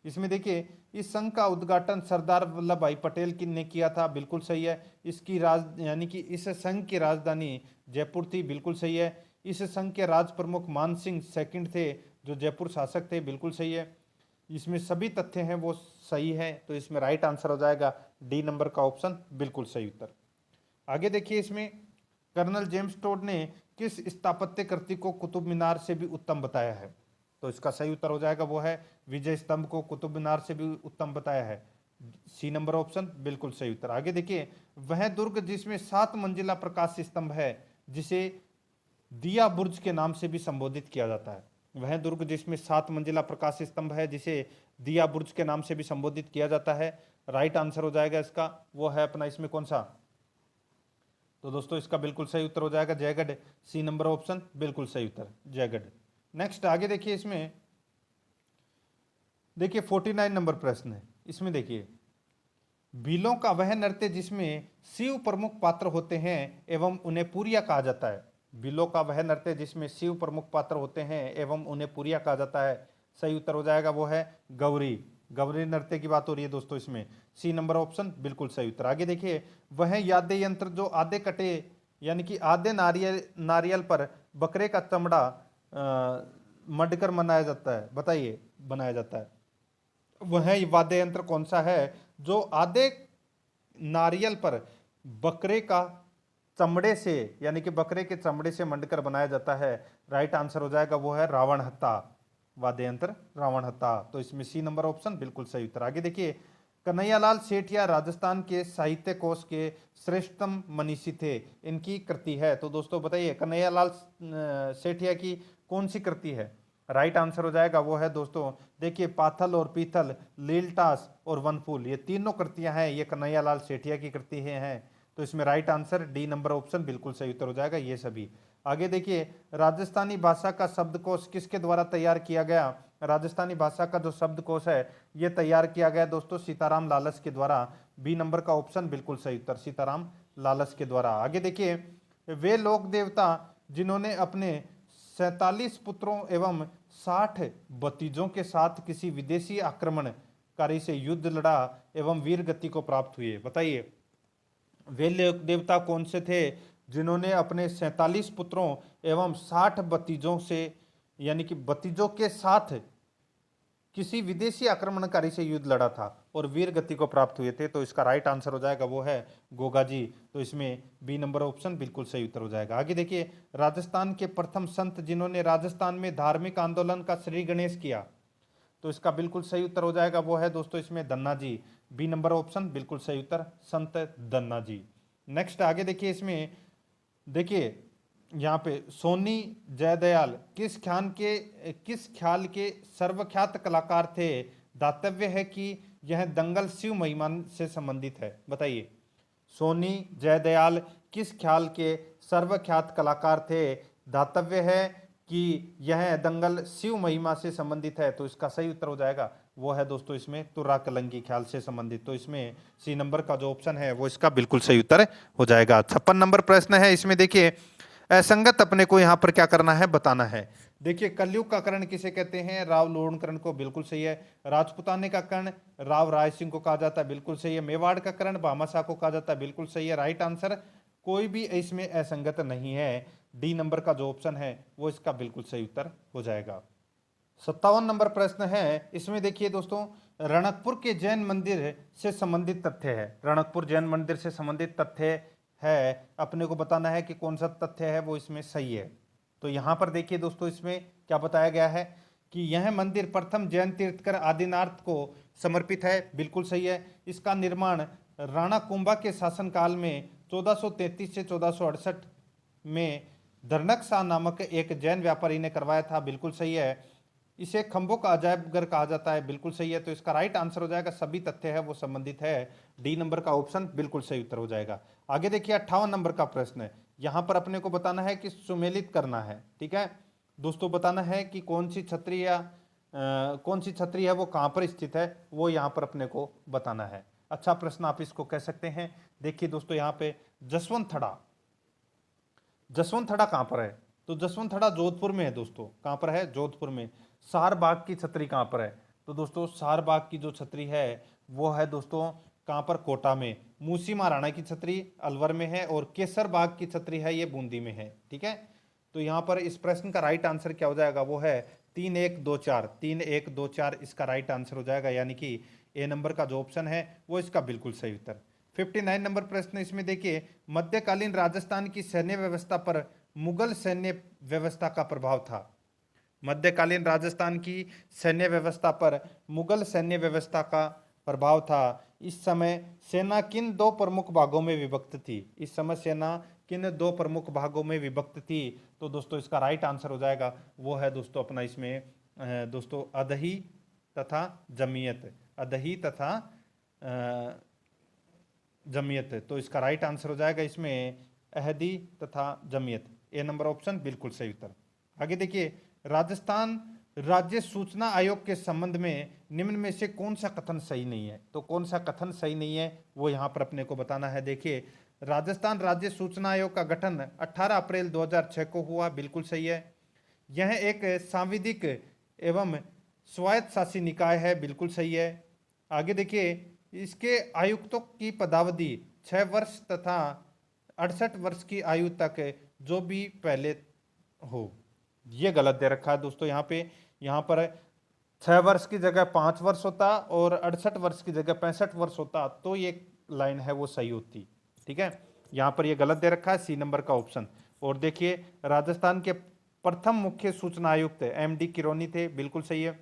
इसमें देखिए, इस संघ का उद्घाटन सरदार वल्लभ भाई पटेल ने किया था, बिल्कुल सही है। इसकी यानी कि इस संघ की राजधानी जयपुर थी, बिल्कुल सही है। इस संघ के राज प्रमुख मान सिंह सेकंड थे, जो जयपुर शासक थे, बिल्कुल सही है। इसमें सभी तथ्य हैं वो सही है, तो इसमें राइट आंसर हो जाएगा डी नंबर का ऑप्शन बिल्कुल सही उत्तर। आगे देखिए, इसमें कर्नल जेम्स टोड ने किस स्थापत्य कृति को कुतुब मीनार से भी उत्तम बताया है? तो इसका सही उत्तर हो जाएगा वो है विजय स्तंभ को कुतुब मीनार से भी उत्तम बताया है, सी नंबर ऑप्शन बिल्कुल सही उत्तर। आगे देखिए, वह दुर्ग जिसमें 7 मंजिला प्रकाश स्तंभ है जिसे दिया बुर्ज के नाम से भी संबोधित किया जाता है। वह दुर्ग जिसमें 7 मंजिला प्रकाश स्तंभ है जिसे दिया बुर्ज के नाम से भी संबोधित किया जाता है, राइट आंसर हो जाएगा इसका वो है अपना इसमें कौन सा? तो दोस्तों इसका बिल्कुल सही उत्तर हो जाएगा जयगढ़, सी नंबर ऑप्शन बिल्कुल सही उत्तर जयगढ़। नेक्स्ट आगे देखिए, इसमें देखिए 49 नंबर प्रश्न है। इसमें देखिए, भीलों का वह नृत्य जिसमें शिव प्रमुख पात्र होते हैं एवं उन्हें पुरिया कहा जाता है। भीलों का वह नृत्य जिसमें शिव प्रमुख पात्र होते हैं एवं उन्हें पुरिया कहा जाता है, सही उत्तर हो जाएगा वो है गौरी। गौरी नृत्य की बात हो रही है दोस्तों, इसमें सी नंबर ऑप्शन बिल्कुल सही उत्तर। आगे देखिए, वह यादे यंत्र जो आधे कटे यानी कि आधे नारियल पर बकरे का चमड़ा मढ़कर बनाया जाता है, बताइए बनाया जाता है, वह वाद्य यंत्र कौन सा है जो आधे नारियल पर बकरे का चमड़े से यानी कि बकरे के चमड़े से मंडकर बनाया जाता है? राइट आंसर हो जाएगा वो है रावण हत्ता, वाद्य यंत्र रावण हत्ता। तो इसमें सी नंबर ऑप्शन बिल्कुल सही उत्तर। आगे देखिए, कन्हैयालाल सेठिया राजस्थान के साहित्य कोश के श्रेष्ठतम मनीषी थे, इनकी कृति है। तो दोस्तों बताइए कन्हैयालाल सेठिया की कौन सी कृति है? राइट आंसर हो जाएगा वो है दोस्तों देखिए पाथल और पीथल, लीलटास और वनफूल, ये तीनों कृतियां हैं ये कन्हैयालाल सेठिया की कृति हैं। तो इसमें right answer D number option बिल्कुल सही उत्तर हो जाएगा ये सभी। आगे देखिए, राजस्थानी भाषा का शब्दकोश किसके द्वारा तैयार किया गया? राजस्थानी भाषा का जो शब्दकोश है ये तैयार किया गया दोस्तों सीताराम लालस के द्वारा, बी नंबर का ऑप्शन बिल्कुल सही उत्तर, सीताराम लालस के द्वारा। आगे देखिए, वे लोक देवता जिन्होंने अपने 47 पुत्रों एवं 60 भतीजों के साथ किसी विदेशी आक्रमणकारी से युद्ध लड़ा एवं वीर गति को प्राप्त हुए, बताइए वे लोक देवता कौन से थे जिन्होंने अपने 47 पुत्रों एवं 60 भतीजों से यानी कि भतीजों के साथ किसी विदेशी आक्रमणकारी से युद्ध लड़ा था और वीर गति को प्राप्त हुए थे? तो इसका राइट आंसर हो जाएगा वो है गोगा जी। तो इसमें बी नंबर ऑप्शन बिल्कुल सही उत्तर हो जाएगा। आगे देखिए, राजस्थान के प्रथम संत जिन्होंने राजस्थान में धार्मिक आंदोलन का श्री गणेश किया, तो इसका बिल्कुल सही उत्तर हो जाएगा वो है दोस्तों इसमें दन्ना जी, बी नंबर ऑप्शन बिल्कुल सही उत्तर संत दन्ना जी। नेक्स्ट आगे देखिए, इसमें देखिए यहाँ पे सोनी जयदयाल किस ख्याल के सर्वख्यात कलाकार थे? दातव्य है कि यह दंगल शिव महिमा से संबंधित है, बताइए सोनी जयदयाल किस ख्याल के सर्वख्यात कलाकार थे? दातव्य है कि यह दंगल शिव महिमा से संबंधित है, तो इसका सही उत्तर हो जाएगा वो है दोस्तों इसमें तुर्रा कलंगी ख्याल से संबंधित। तो इसमें सी नंबर का जो ऑप्शन है वो इसका बिल्कुल सही उत्तर हो जाएगा। 56 नंबर प्रश्न है, इसमें देखिए असंगत अपने को यहाँ पर क्या करना है बताना है। देखिए, कलयुग का कर्ण किसे कहते हैं? राव लोण कर्ण को, बिल्कुल सही है। राजपुताने का कर्ण राव राय सिंह को कहा जाता है, बिल्कुल सही है। मेवाड़ का कर्ण भामाशाह को कहा जाता है, बिल्कुल सही है। राइट आंसर कोई भी इसमें असंगत नहीं है, डी नंबर का जो ऑप्शन है वो इसका बिल्कुल सही उत्तर हो जाएगा। 57 नंबर प्रश्न है, इसमें देखिए दोस्तों रणकपुर के जैन मंदिर से संबंधित तथ्य है। रणकपुर जैन मंदिर से संबंधित तथ्य है, अपने को बताना है कि कौन सा तथ्य है वो इसमें सही है। तो यहाँ पर देखिए दोस्तों इसमें क्या बताया गया है कि यह मंदिर प्रथम जैन तीर्थकर आदिनाथ को समर्पित है, बिल्कुल सही है। इसका निर्माण राणा कुंभा के शासनकाल में 1433 से 1468 में धर्नक शाह नामक एक जैन व्यापारी ने करवाया था, बिल्कुल सही है। इसे खंभों का अजायब घर कहा जाता है, बिल्कुल सही है। तो इसका राइट आंसर हो जाएगा सभी तथ्य है वो संबंधित है, डी नंबर का ऑप्शन बिल्कुल सही उत्तर हो जाएगा। आगे देखिए 58 नंबर का प्रश्न है, यहाँ पर अपने को बताना है कि सुमेलित करना है, ठीक है दोस्तों, बताना है कि कौन सी छतरी है वो कहाँ पर स्थित है, वो यहाँ पर अपने को बताना है। अच्छा प्रश्न आप इसको कह सकते हैं। देखिए दोस्तों यहाँ पे जसवंत थड़ा कहाँ पर है? तो जसवंत थड़ा जोधपुर में है दोस्तों, कहाँ पर है? जोधपुर में। सारबाग की छतरी कहाँ पर है? तो दोस्तों सारबाग की जो छतरी है वो है दोस्तों कहाँ पर? कोटा में। मूसी महाराणा की छतरी अलवर में है और केसर बाग की छतरी है ये बूंदी में है, ठीक है। तो यहाँ पर इस प्रश्न का राइट आंसर क्या हो जाएगा वो है 3124, 3124 इसका राइट आंसर हो जाएगा, यानी कि ए नंबर का जो ऑप्शन है वो इसका बिल्कुल सही उत्तर। 59 नंबर प्रश्न इसमें देखिए, मध्यकालीन राजस्थान की सैन्य व्यवस्था पर मुगल सैन्य व्यवस्था का प्रभाव था। मध्यकालीन राजस्थान की सैन्य व्यवस्था पर मुगल सैन्य व्यवस्था का प्रभाव था। इस समय सेना किन दो प्रमुख भागों में विभक्त थी? इस समय सेना किन दो प्रमुख भागों में विभक्त थी? तो दोस्तों इसका राइट आंसर हो जाएगा वो है दोस्तों अपना इसमें दोस्तों अदही तथा जमीयत, अदही तथा जमीयत। तो इसका राइट आंसर हो जाएगा इसमें अहदी तथा जमीयत, ए नंबर ऑप्शन बिल्कुल सही उत्तर। आगे देखिए, राजस्थान राज्य सूचना आयोग के संबंध में निम्न में से कौन सा कथन सही नहीं है? तो कौन सा कथन सही नहीं है वो यहाँ पर अपने को बताना है। देखिए, राजस्थान राज्य सूचना आयोग का गठन 18 अप्रैल 2006 को हुआ, बिल्कुल सही है। यह एक सांविधिक एवं स्वायत्त शासी निकाय है, बिल्कुल सही है। आगे देखिए, इसके आयुक्तों की पदावधि 6 वर्ष तथा 68 वर्ष की आयु तक जो भी पहले हो, ये गलत दे रखा है दोस्तों। यहाँ पर 6 वर्ष की जगह 5 वर्ष होता और 68 वर्ष की जगह 65 वर्ष होता, तो ये लाइन है वो सही होती। ठीक है, यहाँ पर ये गलत दे रखा है, सी नंबर का ऑप्शन। और देखिए, राजस्थान के प्रथम मुख्य सूचना आयुक्त एमडी किरोनी थे, बिल्कुल सही है।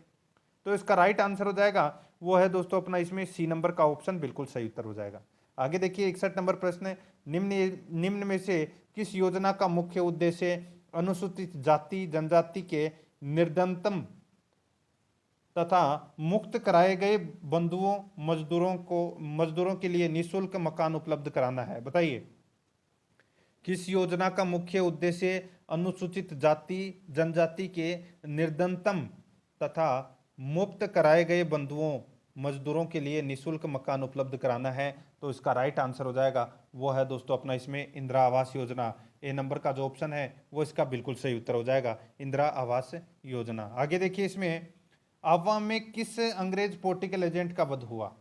तो इसका राइट आंसर हो जाएगा वो है दोस्तों अपना इसमें सी नंबर का ऑप्शन बिल्कुल सही उत्तर हो जाएगा। आगे देखिए, 61 नंबर प्रश्न है, निम्न में से किस योजना का मुख्य उद्देश्य अनुसूचित जाति जनजाति के निर्धनतम तथा मुक्त कराए गए बंधुओं मजदूरों के लिए निःशुल्क मकान उपलब्ध कराना है? बताइए, किस योजना का मुख्य उद्देश्य अनुसूचित जाति जनजाति के निर्धनतम तथा मुक्त कराए गए बंधुओं मजदूरों के लिए निःशुल्क मकान उपलब्ध कराना है? तो इसका राइट आंसर हो जाएगा वो है दोस्तों अपना इसमें इंदिरा आवास योजना, ए नंबर का जो ऑप्शन है वो इसका बिल्कुल सही उत्तर हो जाएगा, इंदिरा आवास योजना। आगे देखिए, इसमें आवाम में किस अंग्रेज पॉलिटिकल एजेंट का वध हुआ?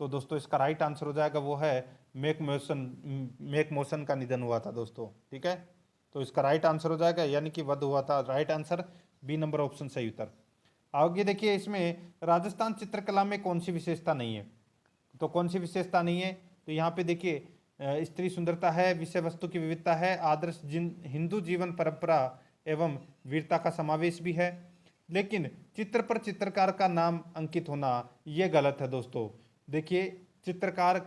तो दोस्तों इसका राइट आंसर हो जाएगा वो है मेक मोशन का निधन हुआ था दोस्तों। ठीक है, तो इसका राइट आंसर हो जाएगा यानी कि वध हुआ था, right answer B number option सही उत्तर। आगे देखिए, इसमें राजस्थान चित्रकला में कौन सी विशेषता नहीं है? तो कौन सी विशेषता नहीं है? तो यहाँ पे देखिए, स्त्री सुंदरता है, विषय वस्तु की विविधता है, आदर्श हिंदू जीवन परंपरा एवं वीरता का समावेश भी है। लेकिन चित्र पर चित्रकार का नाम अंकित होना ये गलत है दोस्तों। देखिए, चित्रकार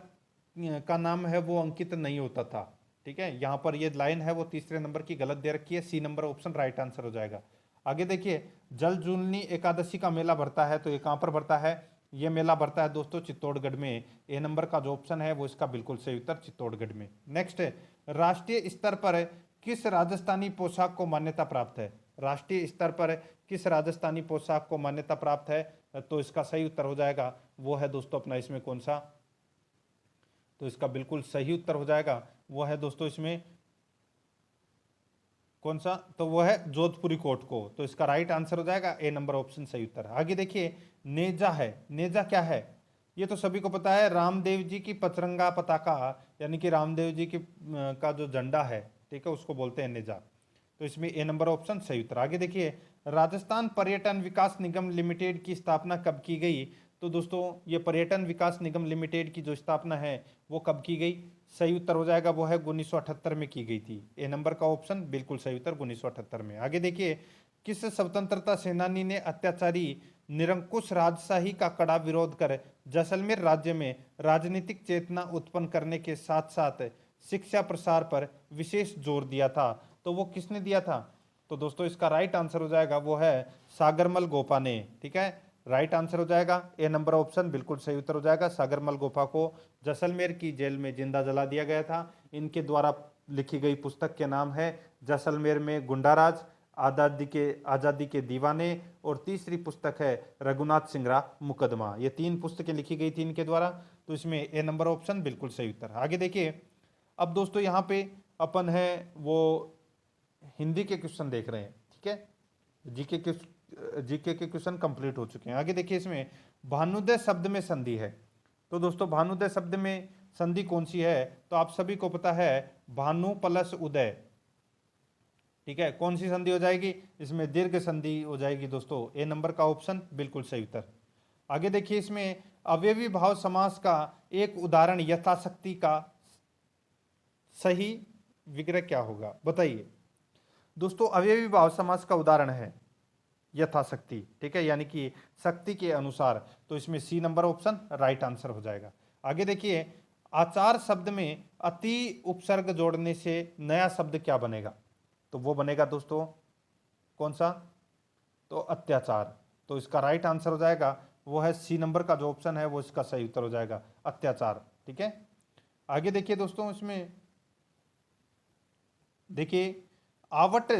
का नाम है वो अंकित नहीं होता था। ठीक है, यहाँ पर ये लाइन है वो तीसरे नंबर की गलत दे रखी है, C number option right answer हो जाएगा। आगे देखिए, जल जूलनी एकादशी का मेला भरता है, तो ये कहाँ पर भरता है? ये मेला भरता है दोस्तों चित्तौड़गढ़ में, ए नंबर का जो ऑप्शन है वो इसका बिल्कुल सही उत्तर चित्तौड़गढ़ में। नेक्स्ट है, राष्ट्रीय स्तर पर किस राजस्थानी पोशाक को मान्यता प्राप्त है? राष्ट्रीय स्तर पर किस राजस्थानी पोशाक को मान्यता प्राप्त है? तो इसका सही उत्तर हो जाएगा वो है दोस्तों अपना इसमें कौन सा? तो इसका बिल्कुल सही उत्तर हो जाएगा वो है दोस्तों इसमें कौन सा? तो वो है जोधपुरी कोट को। तो इसका राइट आंसर हो जाएगा ए नंबर ऑप्शन सही उत्तर। आगे देखिए, नेजा है, नेजा क्या है? ये तो सभी को पता है, रामदेव जी की पचरंगा पताका, यानी कि रामदेव जी की का जो झंडा है, ठीक है, उसको बोलते हैं नेजा। तो इसमें ए नंबर ऑप्शन सही उत्तर। आगे देखिए, राजस्थान पर्यटन विकास निगम लिमिटेड की स्थापना कब की गई? तो दोस्तों ये पर्यटन विकास निगम लिमिटेड की जो स्थापना है वो कब की गई? सही उत्तर हो जाएगा वो है 1978 में की गई थी, ए नंबर का ऑप्शन बिल्कुल सही उत्तर 1978 में। आगे देखिए, किस स्वतंत्रता सेनानी ने अत्याचारी निरंकुश राजशाही का कड़ा विरोध कर जैसलमेर राज्य में राजनीतिक चेतना उत्पन्न करने के साथ साथ शिक्षा प्रसार पर विशेष जोर दिया था? तो वो किसने दिया था? तो दोस्तों इसका राइट आंसर हो जाएगा वो है सागरमल गोपा ने। ठीक है, राइट आंसर हो जाएगा ए नंबर ऑप्शन बिल्कुल सही उत्तर हो जाएगा। सागरमल गोपा को जैसलमेर की जेल में जिंदा जला दिया गया था। इनके द्वारा लिखी गई पुस्तक के नाम है जैसलमेर में गुंडाराज, आज़ादी के दीवाने, और तीसरी पुस्तक है रघुनाथ सिंगरा मुकदमा। ये 3 पुस्तकें लिखी गई थी इनके द्वारा। तो इसमें ए नंबर ऑप्शन बिल्कुल सही उत्तर। आगे देखिए, अब दोस्तों यहाँ पे अपन है वो हिंदी के क्वेश्चन देख रहे हैं। ठीक है, जीके के क्वेश्चन कंप्लीट हो चुके हैं। आगे देखिए, इसमें भानुदय शब्द में संधि है। तो दोस्तों भानुदय शब्द में संधि कौन सी है? तो आप सभी को पता है भानु प्लस उदय। ठीक है, कौन सी संधि हो जाएगी? इसमें दीर्घ संधि हो जाएगी दोस्तों। ए नंबर का ऑप्शन बिल्कुल सही उत्तर। आगे देखिए, इसमें अवयवी भाव समास का एक उदाहरण यथाशक्ति का सही विग्रह क्या होगा, बताइए। दोस्तों अवयवी भाव समास का उदाहरण है यथाशक्ति, ठीक है, यानी कि शक्ति के अनुसार, तो इसमें C number option right answer हो जाएगा। आगे देखिए, आचार शब्द में अति उपसर्ग जोड़ने से नया शब्द क्या बनेगा? तो वो बनेगा दोस्तों कौन सा? तो अत्याचार। तो इसका राइट आंसर हो जाएगा वो है सी नंबर का जो ऑप्शन है वो इसका सही उत्तर हो जाएगा, अत्याचार। ठीक है, आगे देखिए दोस्तों, इसमें देखिए आवट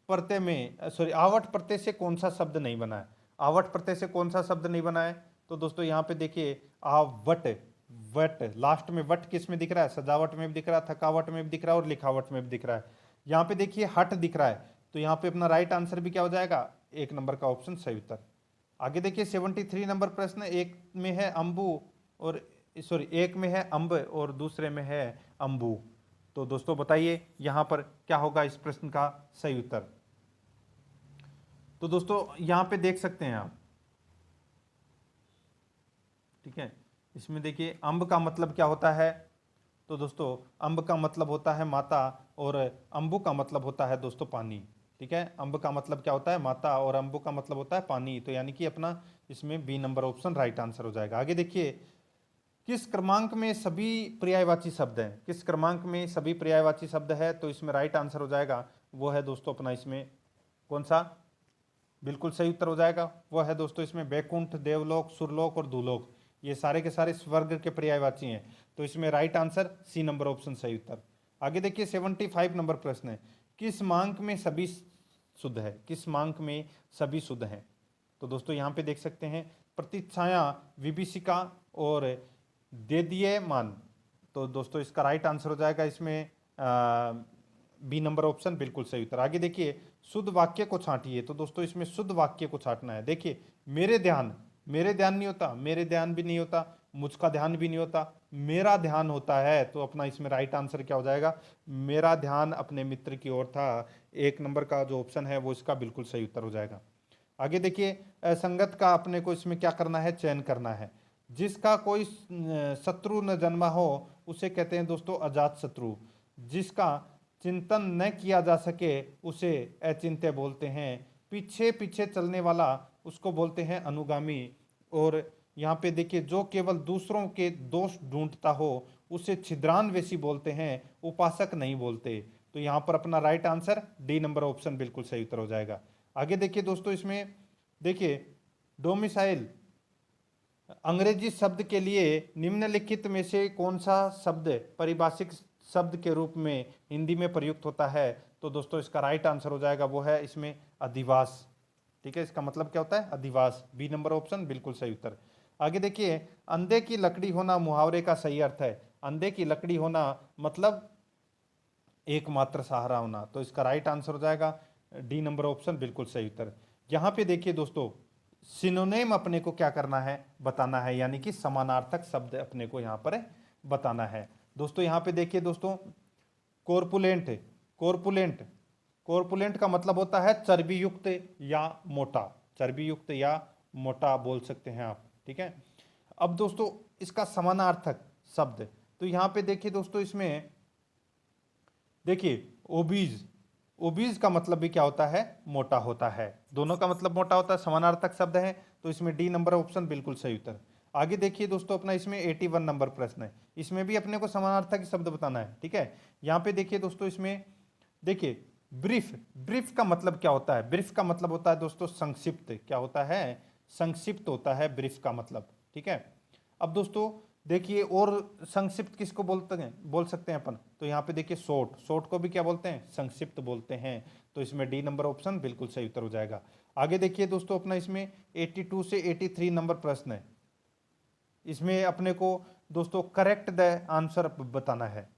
प्रत्यय में आवट प्रत्यय से कौन सा शब्द नहीं बना है? आवट प्रत्यय से कौन सा शब्द नहीं बना है? तो दोस्तों यहाँ पे देखिए आवट, वट, लास्ट में वट किस में दिख रहा है? सजावट में भी दिख रहा है, थकावट में भी दिख रहा है और लिखावट में भी दिख रहा है। यहाँ पे देखिए हट दिख रहा है, तो यहाँ पे अपना राइट आंसर भी क्या हो जाएगा? एक नंबर का ऑप्शन सही उत्तर। आगे देखिए 73 नंबर प्रश्न, एक में है अंबु और एक में है अंब और दूसरे में है अंबु। तो दोस्तों बताइए यहाँ पर क्या होगा इस प्रश्न का सही उत्तर? तो दोस्तों यहाँ पे देख सकते हैं आप, ठीक है, इसमें देखिए अंब का मतलब क्या होता है? तो दोस्तों अंब का मतलब होता है माता और अंबु का मतलब होता है दोस्तों पानी। ठीक है, अंब का मतलब क्या होता है? माता, और अंबु का मतलब होता है पानी। तो यानी कि अपना इसमें B number option right answer हो जाएगा। आगे देखिए, किस क्रमांक में सभी पर्यायवाची शब्द हैं? किस क्रमांक में सभी पर्यायवाची शब्द है? तो इसमें राइट आंसर हो जाएगा वो है दोस्तों अपना इसमें कौन सा? बिल्कुल सही उत्तर हो जाएगा वो है दोस्तों इसमें बैकुंठ, देवलोक, सुरलोक और धूलोक, ये सारे के सारे स्वर्ग के पर्यायवाची हैं। तो इसमें right answer C number option सही उत्तर। आगे देखिए 75 नंबर प्रश्न है, किस मांक में सभी शुद्ध है? किस मांक में सभी शुद्ध हैं? तो दोस्तों यहाँ पे देख सकते हैं प्रतीक्षाया, विभीषिका और देदीयमान। तो दोस्तों इसका राइट आंसर हो जाएगा इसमें बी नंबर ऑप्शन बिल्कुल सही उत्तर। आगे देखिए शुद्ध वाक्य को छांटिए। तो दोस्तों इसमें शुद्ध वाक्य को छांटना है। देखिए मेरे ध्यान, मेरे ध्यान नहीं होता, मेरे ध्यान भी नहीं होता, मुझका ध्यान भी नहीं होता, मेरा ध्यान होता है। तो अपना इसमें राइट आंसर क्या हो जाएगा? मेरा ध्यान अपने मित्र की ओर था। एक नंबर का जो ऑप्शन है वो इसका बिल्कुल सही उत्तर हो जाएगा। आगे देखिए असंगत का अपने को इसमें क्या करना है? चयन करना है। जिसका कोई शत्रु न जन्मा हो उसे कहते हैं दोस्तों अजात शत्रु। जिसका चिंतन न किया जा सके उसे अचिंत्य बोलते हैं। पीछे पीछे चलने वाला उसको बोलते हैं अनुगामी। और यहाँ पे देखिए जो केवल दूसरों के दोष ढूंढता हो उसे छिद्रान्वेषी बोलते हैं, उपासक नहीं बोलते। तो यहाँ पर अपना right answer D number option बिल्कुल सही उत्तर हो जाएगा। आगे देखिए दोस्तों, इसमें देखिए डोमिसाइल अंग्रेजी शब्द के लिए निम्नलिखित में से कौन सा शब्द पारिभाषिक शब्द के रूप में हिंदी में प्रयुक्त होता है? तो दोस्तों इसका राइट आंसर हो जाएगा वो है इसमें अधिवास। ठीक है, इसका मतलब क्या होता है? अधिवास। बी नंबर ऑप्शन बिल्कुल सही उत्तर। आगे देखिए अंधे की लकड़ी होना मुहावरे का सही अर्थ है। अंधे की लकड़ी होना मतलब एकमात्र सहारा होना। तो इसका राइट आंसर हो जाएगा डी नंबर ऑप्शन बिल्कुल सही उत्तर। यहाँ पे देखिए दोस्तों सिनोनिम अपने को क्या करना है? बताना है, यानी कि समानार्थक शब्द अपने को यहाँ पर बताना है। दोस्तों यहाँ पे देखिए दोस्तों कॉर्पुलेंट, कॉर्पुलेंट, कॉर्पुलेंट का मतलब होता है चर्बी युक्त या मोटा, चर्बी युक्त या मोटा बोल सकते हैं आप। ठीक है, अब दोस्तों इसका समानार्थक शब्द, तो यहाँ पे देखिए दोस्तों इसमें देखिए ओबीज, ओबीज का मतलब भी क्या होता है? मोटा होता है। दोनों का मतलब मोटा होता है, समानार्थक शब्द है। तो इसमें डी नंबर ऑप्शन बिल्कुल सही उत्तर। आगे देखिए दोस्तों अपना इसमें 81 नंबर प्रश्न है, इसमें भी अपने को समानार्थक शब्द बताना है। ठीक है, यहाँ पे देखिए दोस्तों इसमें देखिए ब्रीफ, ब्रीफ का मतलब क्या होता है? ब्रीफ का मतलब होता है दोस्तों संक्षिप्त। क्या होता है? संक्षिप्त होता है ब्रीफ का मतलब। ठीक है, अब दोस्तों देखिए और संक्षिप्त किसको बोलते हैं, बोल सकते हैं अपन? तो यहाँ पे देखिए शॉर्ट, शॉर्ट को भी क्या बोलते हैं? संक्षिप्त बोलते हैं। तो इसमें डी नंबर ऑप्शन बिल्कुल सही उत्तर हो जाएगा। आगे देखिए दोस्तों अपना इसमें 82 से 83 नंबर प्रश्न है, इसमें अपने को दोस्तों करेक्ट द आंसर बताना है।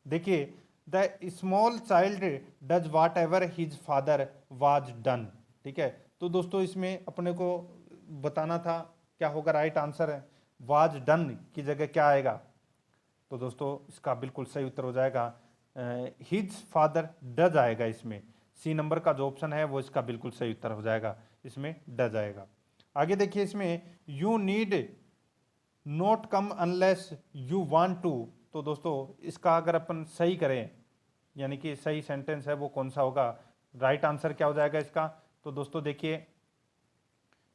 देखिए the small child does watt ever his father was done. ठीक है, तो दोस्तों इसमें अपने को बताना था क्या होगा राइट आंसर है? वाज डन की जगह क्या आएगा? तो दोस्तों इसका बिल्कुल सही उत्तर हो जाएगा हिज फादर डज आएगा इसमें। सी नंबर का जो ऑप्शन है वो इसका बिल्कुल सही उत्तर हो जाएगा, इसमें ड जाएगा। आगे देखिए इसमें you need not come unless you want to, तो दोस्तों इसका अगर अपन सही करें यानी कि सही सेंटेंस है वो कौन सा होगा, राइट आंसर क्या हो जाएगा इसका, तो दोस्तों देखिए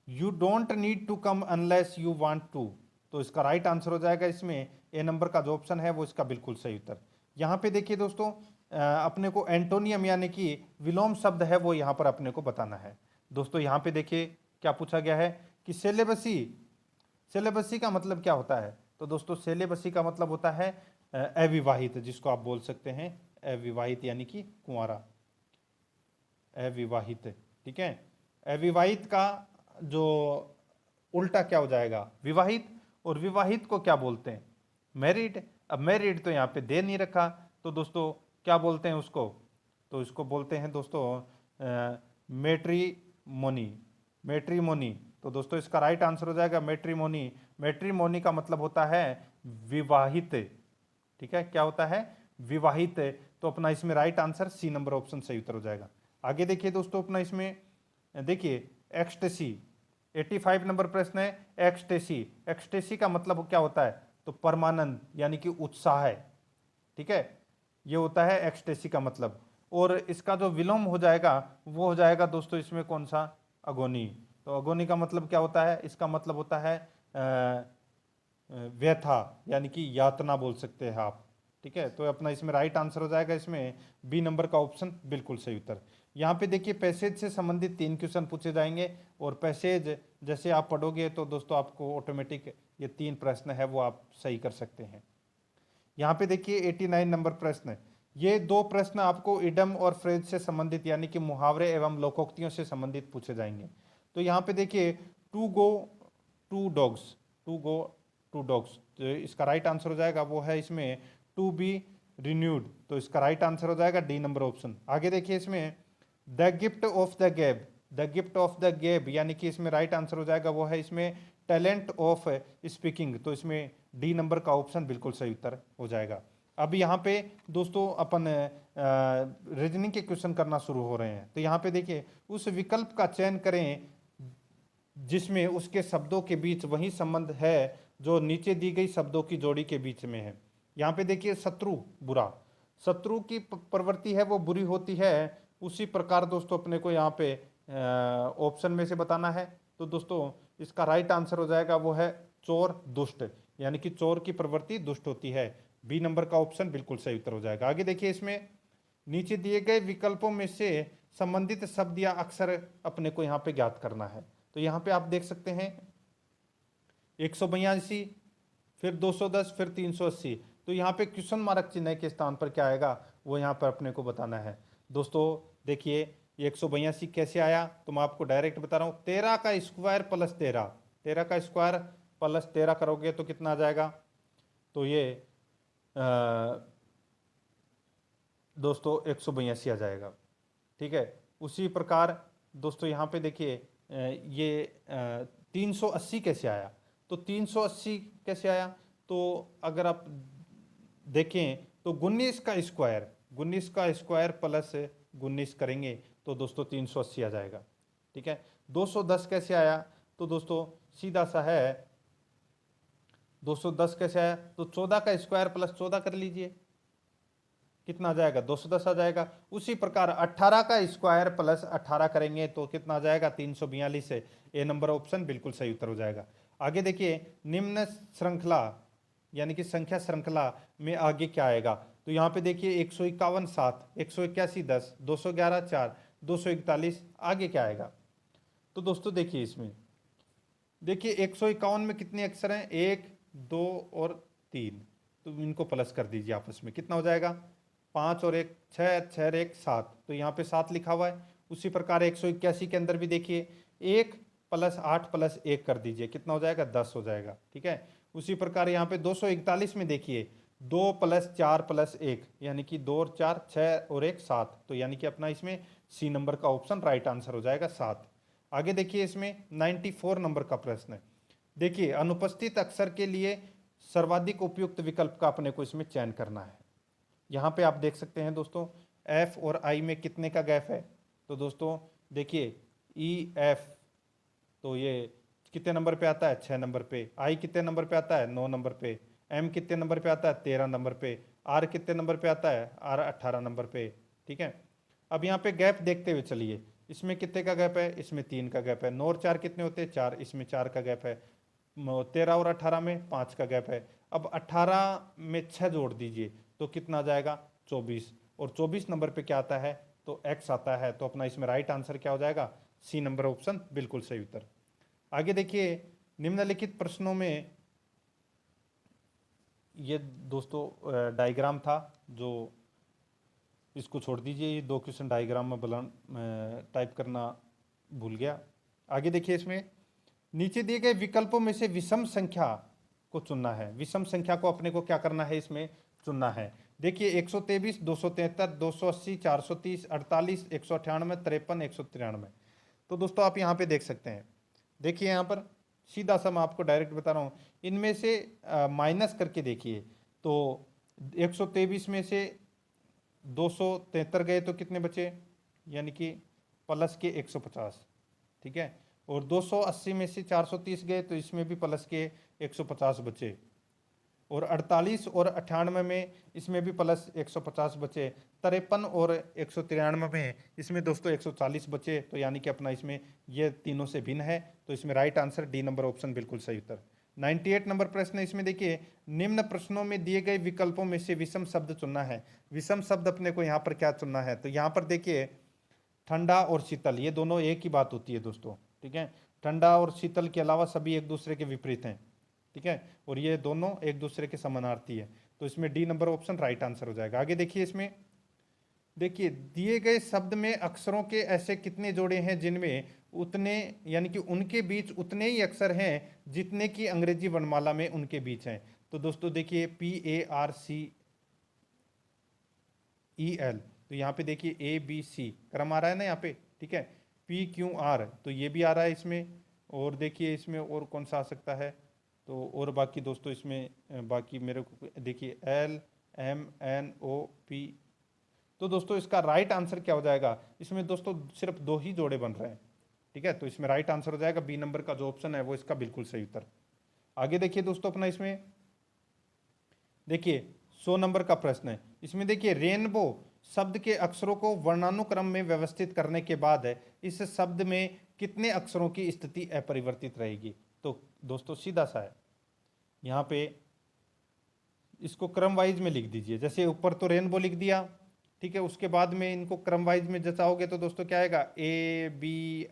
you don't need to come unless you want to, तो इसका राइट आंसर हो जाएगा इसमें ए नंबर का जो ऑप्शन है वो इसका बिल्कुल सही उत्तर। यहाँ पे देखिए दोस्तों अपने को एंटोनियम यानी कि विलोम शब्द है वो यहाँ पर अपने को बताना है। दोस्तों यहाँ पे देखिए क्या पूछा गया है कि सेलेबसी, सेलेबसी का मतलब क्या होता है, तो दोस्तों सेलेबसी का मतलब होता है अविवाहित, जिसको आप बोल सकते हैं अविवाहित यानी कि कुंवारा, अविवाहित, ठीक है। अविवाहित का जो उल्टा क्या हो जाएगा, विवाहित, और विवाहित को क्या बोलते हैं, मैरिड। अब मैरिड तो यहाँ पे दे नहीं रखा, तो दोस्तों क्या बोलते हैं उसको, तो इसको बोलते हैं दोस्तों मैट्रिमोनी, मैट्रिमोनी, तो दोस्तों इसका राइट आंसर हो जाएगा मैट्रिमोनी। मैट्रिमोनी का मतलब होता है विवाहित, ठीक है, क्या होता है, विवाहित, तो अपना इसमें right answer C number option सही उत्तर हो जाएगा। आगे देखिए दोस्तों अपना इसमें देखिए एक्सटेसी, 85 नंबर प्रश्न है एक्सटेसी। एक्सटेसी का मतलब क्या होता है, तो परमानंद यानी कि उत्साह है, ठीक है, ये होता है एक्सटेसी का मतलब। और इसका जो विलोम हो जाएगा वो हो जाएगा दोस्तों इसमें कौन सा, अगोनी। तो अगोनी का मतलब क्या होता है, इसका मतलब होता है व्यथा यानी कि यातना बोल सकते हैं आप, ठीक है। तो अपना इसमें राइट आंसर हो जाएगा इसमें बी नंबर का ऑप्शन बिल्कुल सही उत्तर। यहाँ पे देखिए पैसेज से संबंधित 3 क्वेश्चन पूछे जाएंगे, और पैसेज जैसे आप पढ़ोगे तो दोस्तों आपको ऑटोमेटिक ये 3 प्रश्न है वो आप सही कर सकते हैं। यहाँ पे देखिए 89 नंबर प्रश्न, ये 2 प्रश्न आपको इडम और फ्रेज से संबंधित यानी कि मुहावरे एवं लोकोक्तियों से संबंधित पूछे जाएंगे। तो यहाँ पे देखिए to go to dogs, to go to dogs, तो इसका राइट आंसर हो जाएगा वो है इसमें टू बी रिन्यूड, तो इसका राइट आंसर हो जाएगा डी नंबर ऑप्शन। आगे देखिए इसमें द गिफ्ट ऑफ द गैब, द गिफ्ट ऑफ द गैब यानी कि इसमें राइट आंसर हो जाएगा वो है इसमें टैलेंट ऑफ स्पीकिंग, तो इसमें डी नंबर का ऑप्शन बिल्कुल सही उत्तर हो जाएगा। अब यहाँ पे दोस्तों अपन रीजनिंग के क्वेश्चन करना शुरू हो रहे हैं। तो यहाँ पे देखिए उस विकल्प का चयन करें जिसमें उसके शब्दों के बीच वही संबंध है जो नीचे दी गई शब्दों की जोड़ी के बीच में है। यहाँ पे देखिए शत्रु बुरा, शत्रु की प्रवृत्ति है वो बुरी होती है, उसी प्रकार दोस्तों अपने को यहाँ पे ऑप्शन में से बताना है। तो दोस्तों इसका राइट आंसर हो जाएगा वो है चोर दुष्ट, यानी कि चोर की प्रवृत्ति दुष्ट होती है, बी नंबर का ऑप्शन बिल्कुल सही उत्तर हो जाएगा। आगे देखिए इसमें नीचे दिए गए विकल्पों में से संबंधित शब्द या अक्षर अपने को यहाँ पे ज्ञात करना है। तो यहाँ पे आप देख सकते हैं 182, फिर 210, फिर 380, तो यहाँ पे क्वेश्चन मार्क चिन्ह के स्थान पर क्या आएगा वो यहाँ पर अपने को बताना है। दोस्तों देखिए 182 कैसे आया, तो मैं आपको डायरेक्ट बता रहा हूँ, 13 का स्क्वायर प्लस 13, 13 का स्क्वायर प्लस 13 करोगे तो कितना आ जाएगा, तो ये दोस्तों 182 आ जाएगा, ठीक है। उसी प्रकार दोस्तों यहाँ पे देखिए ये 380 कैसे आया, तो 380 कैसे आया, तो अगर आप देखें तो 19 का स्क्वायर, 19 का स्क्वायर प्लस 19 करेंगे तो दोस्तों 380 आ जाएगा, ठीक है। 210 कैसे आया, तो दोस्तों सीधा सा है 210 कैसे आया, तो 14 का स्क्वायर प्लस 14 कर लीजिए, कितना आ जाएगा 210 आ जाएगा। उसी प्रकार 18 का स्क्वायर प्लस 18 करेंगे तो कितना आ जाएगा 342 से, ए नंबर ऑप्शन बिल्कुल सही उत्तर हो जाएगा। आगे देखिए निम्न श्रृंखला यानी कि संख्या श्रृंखला में आगे क्या आएगा, तो यहाँ पे देखिए 151 7, 181 10, 211 4, 241, आगे क्या आएगा, तो दोस्तों देखिए इसमें देखिए 151 में कितने अक्षर हैं, 1 2 और 3, तो इनको प्लस कर दीजिए आपस में, कितना हो जाएगा 5 और 1 6, 6 और 1 7, तो यहाँ पे 7 लिखा हुआ है। उसी प्रकार 181 के अंदर भी देखिए 1 प्लस 8 प्लस 1 कर दीजिए, कितना हो जाएगा 10 हो जाएगा, ठीक है। उसी प्रकार यहाँ पे 241 में देखिए 2 प्लस 4 प्लस 1 यानी कि 2 और 4 6 और 1 7, तो यानी कि अपना इसमें सी नंबर का ऑप्शन राइट आंसर हो जाएगा 7। आगे देखिए इसमें 94 नंबर का प्रश्न है, देखिए अनुपस्थित अक्षर के लिए सर्वाधिक उपयुक्त विकल्प का अपने को इसमें चयन करना है। यहाँ पे आप देख सकते हैं दोस्तों एफ और आई में कितने का गैप है, तो दोस्तों देखिए ई एफ, तो ये कितने नंबर पे आता है? 6 नंबर पे। आई कितने नंबर पे आता है? 9 नंबर पे। एम कितने नंबर पे आता है? 13 नंबर पे। आर कितने नंबर पे आता है? आर 18 नंबर पे। ठीक है, अब यहाँ पे गैप देखते हुए चलिए, इसमें कितने का गैप है? इसमें 3 का गैप है। 9 और 4 कितने होते हैं? 4, इसमें 4 का गैप है। 13 और 18 में 5 का गैप है। अब 18 में 6 जोड़ दीजिए तो कितना आ जाएगा? 24। और 24 नंबर पे क्या आता है? तो एक्स आता है। तो अपना इसमें राइट आंसर क्या हो जाएगा? सी नंबर ऑप्शन बिल्कुल सही उत्तर। आगे देखिए, निम्नलिखित प्रश्नों में, ये दोस्तों डायग्राम था, जो इसको छोड़ दीजिए, ये 2 क्वेश्चन डायग्राम में बना टाइप करना भूल गया। आगे देखिए, इसमें नीचे दिए गए विकल्पों में से विषम संख्या को चुनना है। विषम संख्या को अपने को क्या करना है? इसमें चुनना है। देखिए 123, 273, 280, 430, 48, 198, 53, 193। तो दोस्तों आप यहाँ पे देख सकते हैं, देखिए यहाँ पर सीधा सा मैं आपको डायरेक्ट बता रहा हूँ, इनमें से माइनस करके देखिए तो 123 में से 273 गए तो कितने बचे? यानी कि प्लस के 150। ठीक है, और 280 में से 430 गए तो इसमें भी प्लस के 150 बचे। और 48 और 98 में इसमें भी प्लस 150 बचे। 53 और 193 में इसमें दोस्तों 140 बचे। तो यानी कि अपना इसमें ये तीनों से भिन्न है। तो इसमें right answer D number option बिल्कुल सही उत्तर। 98 नंबर प्रश्न है, इसमें देखिए निम्न प्रश्नों में दिए गए विकल्पों में से विषम शब्द चुनना है। विषम शब्द अपने को यहाँ पर क्या चुनना है? तो यहाँ पर देखिए ठंडा और शीतल, ये दोनों एक ही बात होती है दोस्तों। ठीक है, ठंडा और शीतल के अलावा सभी एक दूसरे के विपरीत हैं। ठीक है, और ये दोनों एक दूसरे के समानार्थी है। तो इसमें D number option right answer हो जाएगा। आगे देखिए, इसमें देखिए दिए गए शब्द में अक्षरों के ऐसे कितने जोड़े हैं जिनमें उतने, यानी कि उनके बीच उतने ही अक्षर हैं जितने की अंग्रेजी वर्णमाला में उनके बीच हैं। तो दोस्तों देखिए PARCEL, तो यहाँ पे देखिए ABC क्रम आ रहा है ना यहाँ पे। ठीक है, PQR तो ये भी आ रहा है इसमें। और देखिए इसमें और कौन सा आ सकता है? तो और बाकी दोस्तों इसमें बाकी मेरे को देखिए LMNOP। तो दोस्तों इसका राइट आंसर क्या हो जाएगा? इसमें दोस्तों सिर्फ 2 ही जोड़े बन रहे हैं। ठीक है, तो इसमें राइट आंसर हो जाएगा बी नंबर का जो ऑप्शन है वो इसका बिल्कुल सही उत्तर। आगे देखिए दोस्तों, अपना इसमें देखिए 100 नंबर का प्रश्न है। इसमें देखिए रेनबो शब्द के अक्षरों को वर्णानुक्रम में व्यवस्थित करने के बाद इस शब्द में कितने अक्षरों की स्थिति अपरिवर्तित रहेगी? तो दोस्तों सीधा सा है, यहाँ पे इसको क्रम वाइज में लिख दीजिए। जैसे ऊपर तो रेनबो लिख दिया, ठीक है, उसके बाद में इनको क्रम वाइज में जचाओगे तो दोस्तों क्या आएगा? ABINORW।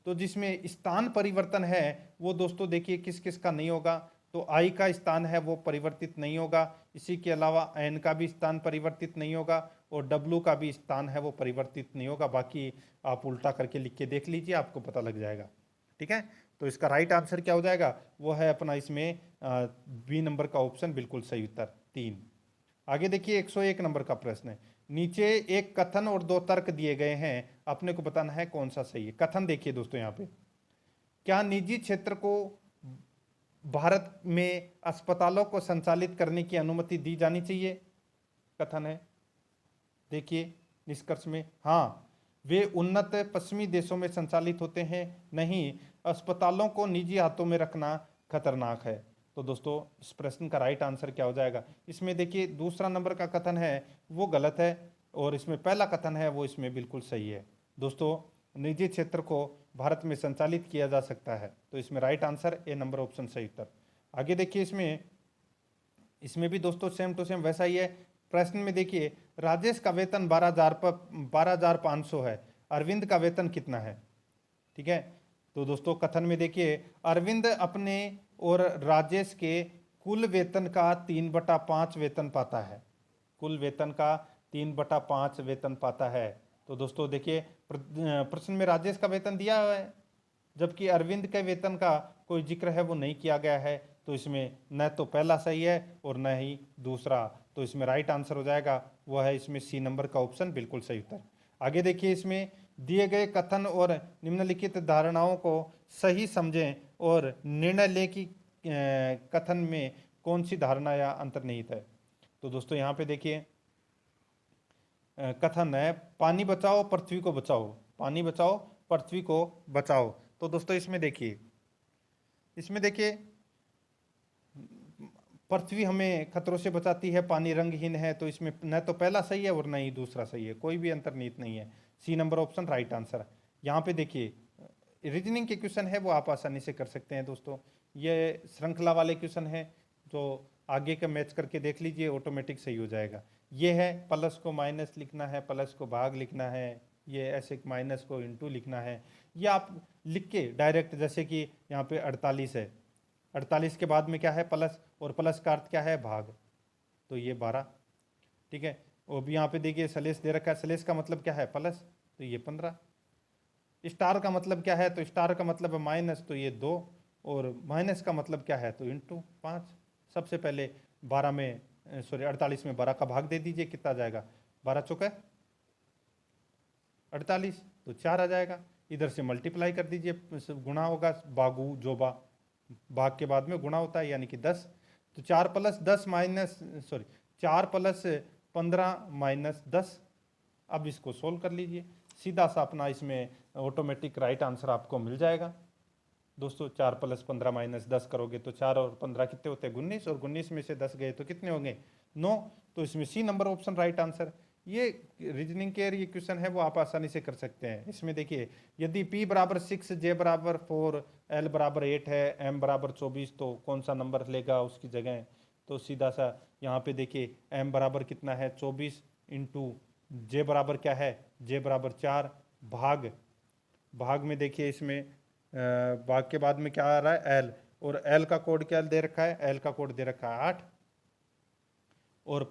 तो जिसमें स्थान परिवर्तन है वो दोस्तों देखिए किस किस का नहीं होगा? तो आई का स्थान है वो परिवर्तित नहीं होगा। इसी के अलावा एन का भी स्थान परिवर्तित नहीं होगा और डब्लू का भी स्थान है वो परिवर्तित नहीं होगा। बाकी आप उल्टा करके लिख के देख लीजिए, आपको पता लग जाएगा। ठीक है, तो इसका राइट आंसर क्या हो जाएगा? वो है अपना इसमें बी नंबर का ऑप्शन बिल्कुल सही उत्तर 3। आगे देखिए 101 नंबर का प्रश्न है। नीचे एक कथन और 2 तर्क दिए गए हैं, अपने को बताना है कौन सा सही है। कथन देखिए दोस्तों यहाँ पे, क्या निजी क्षेत्र को भारत में अस्पतालों को संचालित करने की अनुमति दी जानी चाहिए? कथन है, देखिए निष्कर्ष में हाँ, वे उन्नत पश्चिमी देशों में संचालित होते हैं। नहीं, अस्पतालों को निजी हाथों में रखना खतरनाक है। तो दोस्तों इस प्रश्न का राइट आंसर क्या हो जाएगा? इसमें देखिए दूसरा नंबर का कथन है वो गलत है और इसमें पहला कथन है वो इसमें बिल्कुल सही है। दोस्तों निजी क्षेत्र को भारत में संचालित किया जा सकता है। तो इसमें right answer A number option सही उत्तर। आगे देखिए, इसमें भी दोस्तों सेम टू सेम वैसा ही है। प्रश्न में देखिए राजेश का वेतन 12,500 है, अरविंद का वेतन कितना है? ठीक है, तो दोस्तों कथन में देखिए अरविंद अपने और राजेश के कुल वेतन का 3/5 वेतन पाता है। कुल वेतन का 3/5 वेतन पाता है। तो दोस्तों देखिए प्रश्न में राजेश का वेतन दिया हुआ है, जबकि अरविंद के वेतन का कोई जिक्र है वो नहीं किया गया है। तो इसमें न तो पहला सही है और न ही दूसरा। तो इसमें राइट आंसर हो जाएगा वो है इसमें सी नंबर का ऑप्शन बिल्कुल सही उत्तर। आगे देखिए, इसमें दिए गए कथन और निम्नलिखित धारणाओं को सही समझें और निर्णय लें कि कथन में कौन सी धारणा या अंतर्निहित है। तो दोस्तों यहाँ पे देखिए कथन है, पानी बचाओ पृथ्वी को बचाओ, पानी बचाओ पृथ्वी को बचाओ। तो दोस्तों इसमें देखिए पृथ्वी हमें खतरों से बचाती है, पानी रंगहीन है, तो इसमें न तो पहला सही है और न ही दूसरा सही है, कोई भी अंतर्निहित नहीं है। C number option right answer. यहाँ पे देखिए रीजनिंग के क्वेश्चन है वो आप आसानी से कर सकते हैं दोस्तों। ये श्रृंखला वाले क्वेश्चन है, जो आगे का मैच करके देख लीजिए, ऑटोमेटिक सही हो जाएगा। ये है प्लस को माइनस लिखना है, प्लस को भाग लिखना है, ये ऐसे माइनस को इंटू लिखना है, ये आप लिख के डायरेक्ट, जैसे कि यहाँ पे 48 है, 48 के बाद में क्या है प्लस, और प्लस का अर्थ क्या है भाग, तो ये 12, ठीक है। और भी यहाँ पे देखिए सलेस दे रखा है, सलेस का मतलब क्या है प्लस, तो ये 15। स्टार का मतलब क्या है, तो स्टार का मतलब है माइनस, तो ये 2, और माइनस का मतलब क्या है, तो इंटू 5। सबसे पहले 12 में 48 में 12 का भाग दे दीजिए, कितना जाएगा, 12 चौके 48, तो 4 आ जाएगा। इधर से मल्टीप्लाई कर दीजिए, गुणा होगा, बागु जोबा, भाग के बाद में गुणा होता है, यानी कि 10। तो 4 प्लस 10 माइनस 4 प्लस 15 माइनस 10। अब इसको सोल्व कर लीजिए, सीधा सा अपना इसमें ऑटोमेटिक राइट आंसर आपको मिल जाएगा दोस्तों। 4 प्लस 15 माइनस 10 करोगे तो 4 और 15 कितने होते हैं, 19, और 19 में से 10 गए तो कितने होंगे, 9। तो इसमें C number option right answer. ये रीजनिंग के ये क्वेश्चन है वो आप आसानी से कर सकते हैं। इसमें देखिए यदि p बराबर 6, j बराबर 4, l बराबर 8 है, m बराबर 24, तो कौन सा नंबर लेगा उसकी जगह, तो सीधा सा यहाँ पे देखिए m बराबर कितना है 24, इंटू j बराबर क्या है, j बराबर 4, भाग में देखिए इसमें भाग के बाद में क्या आ रहा है l, और l का कोड क्या दे रखा है, l का कोड दे रखा है 8, और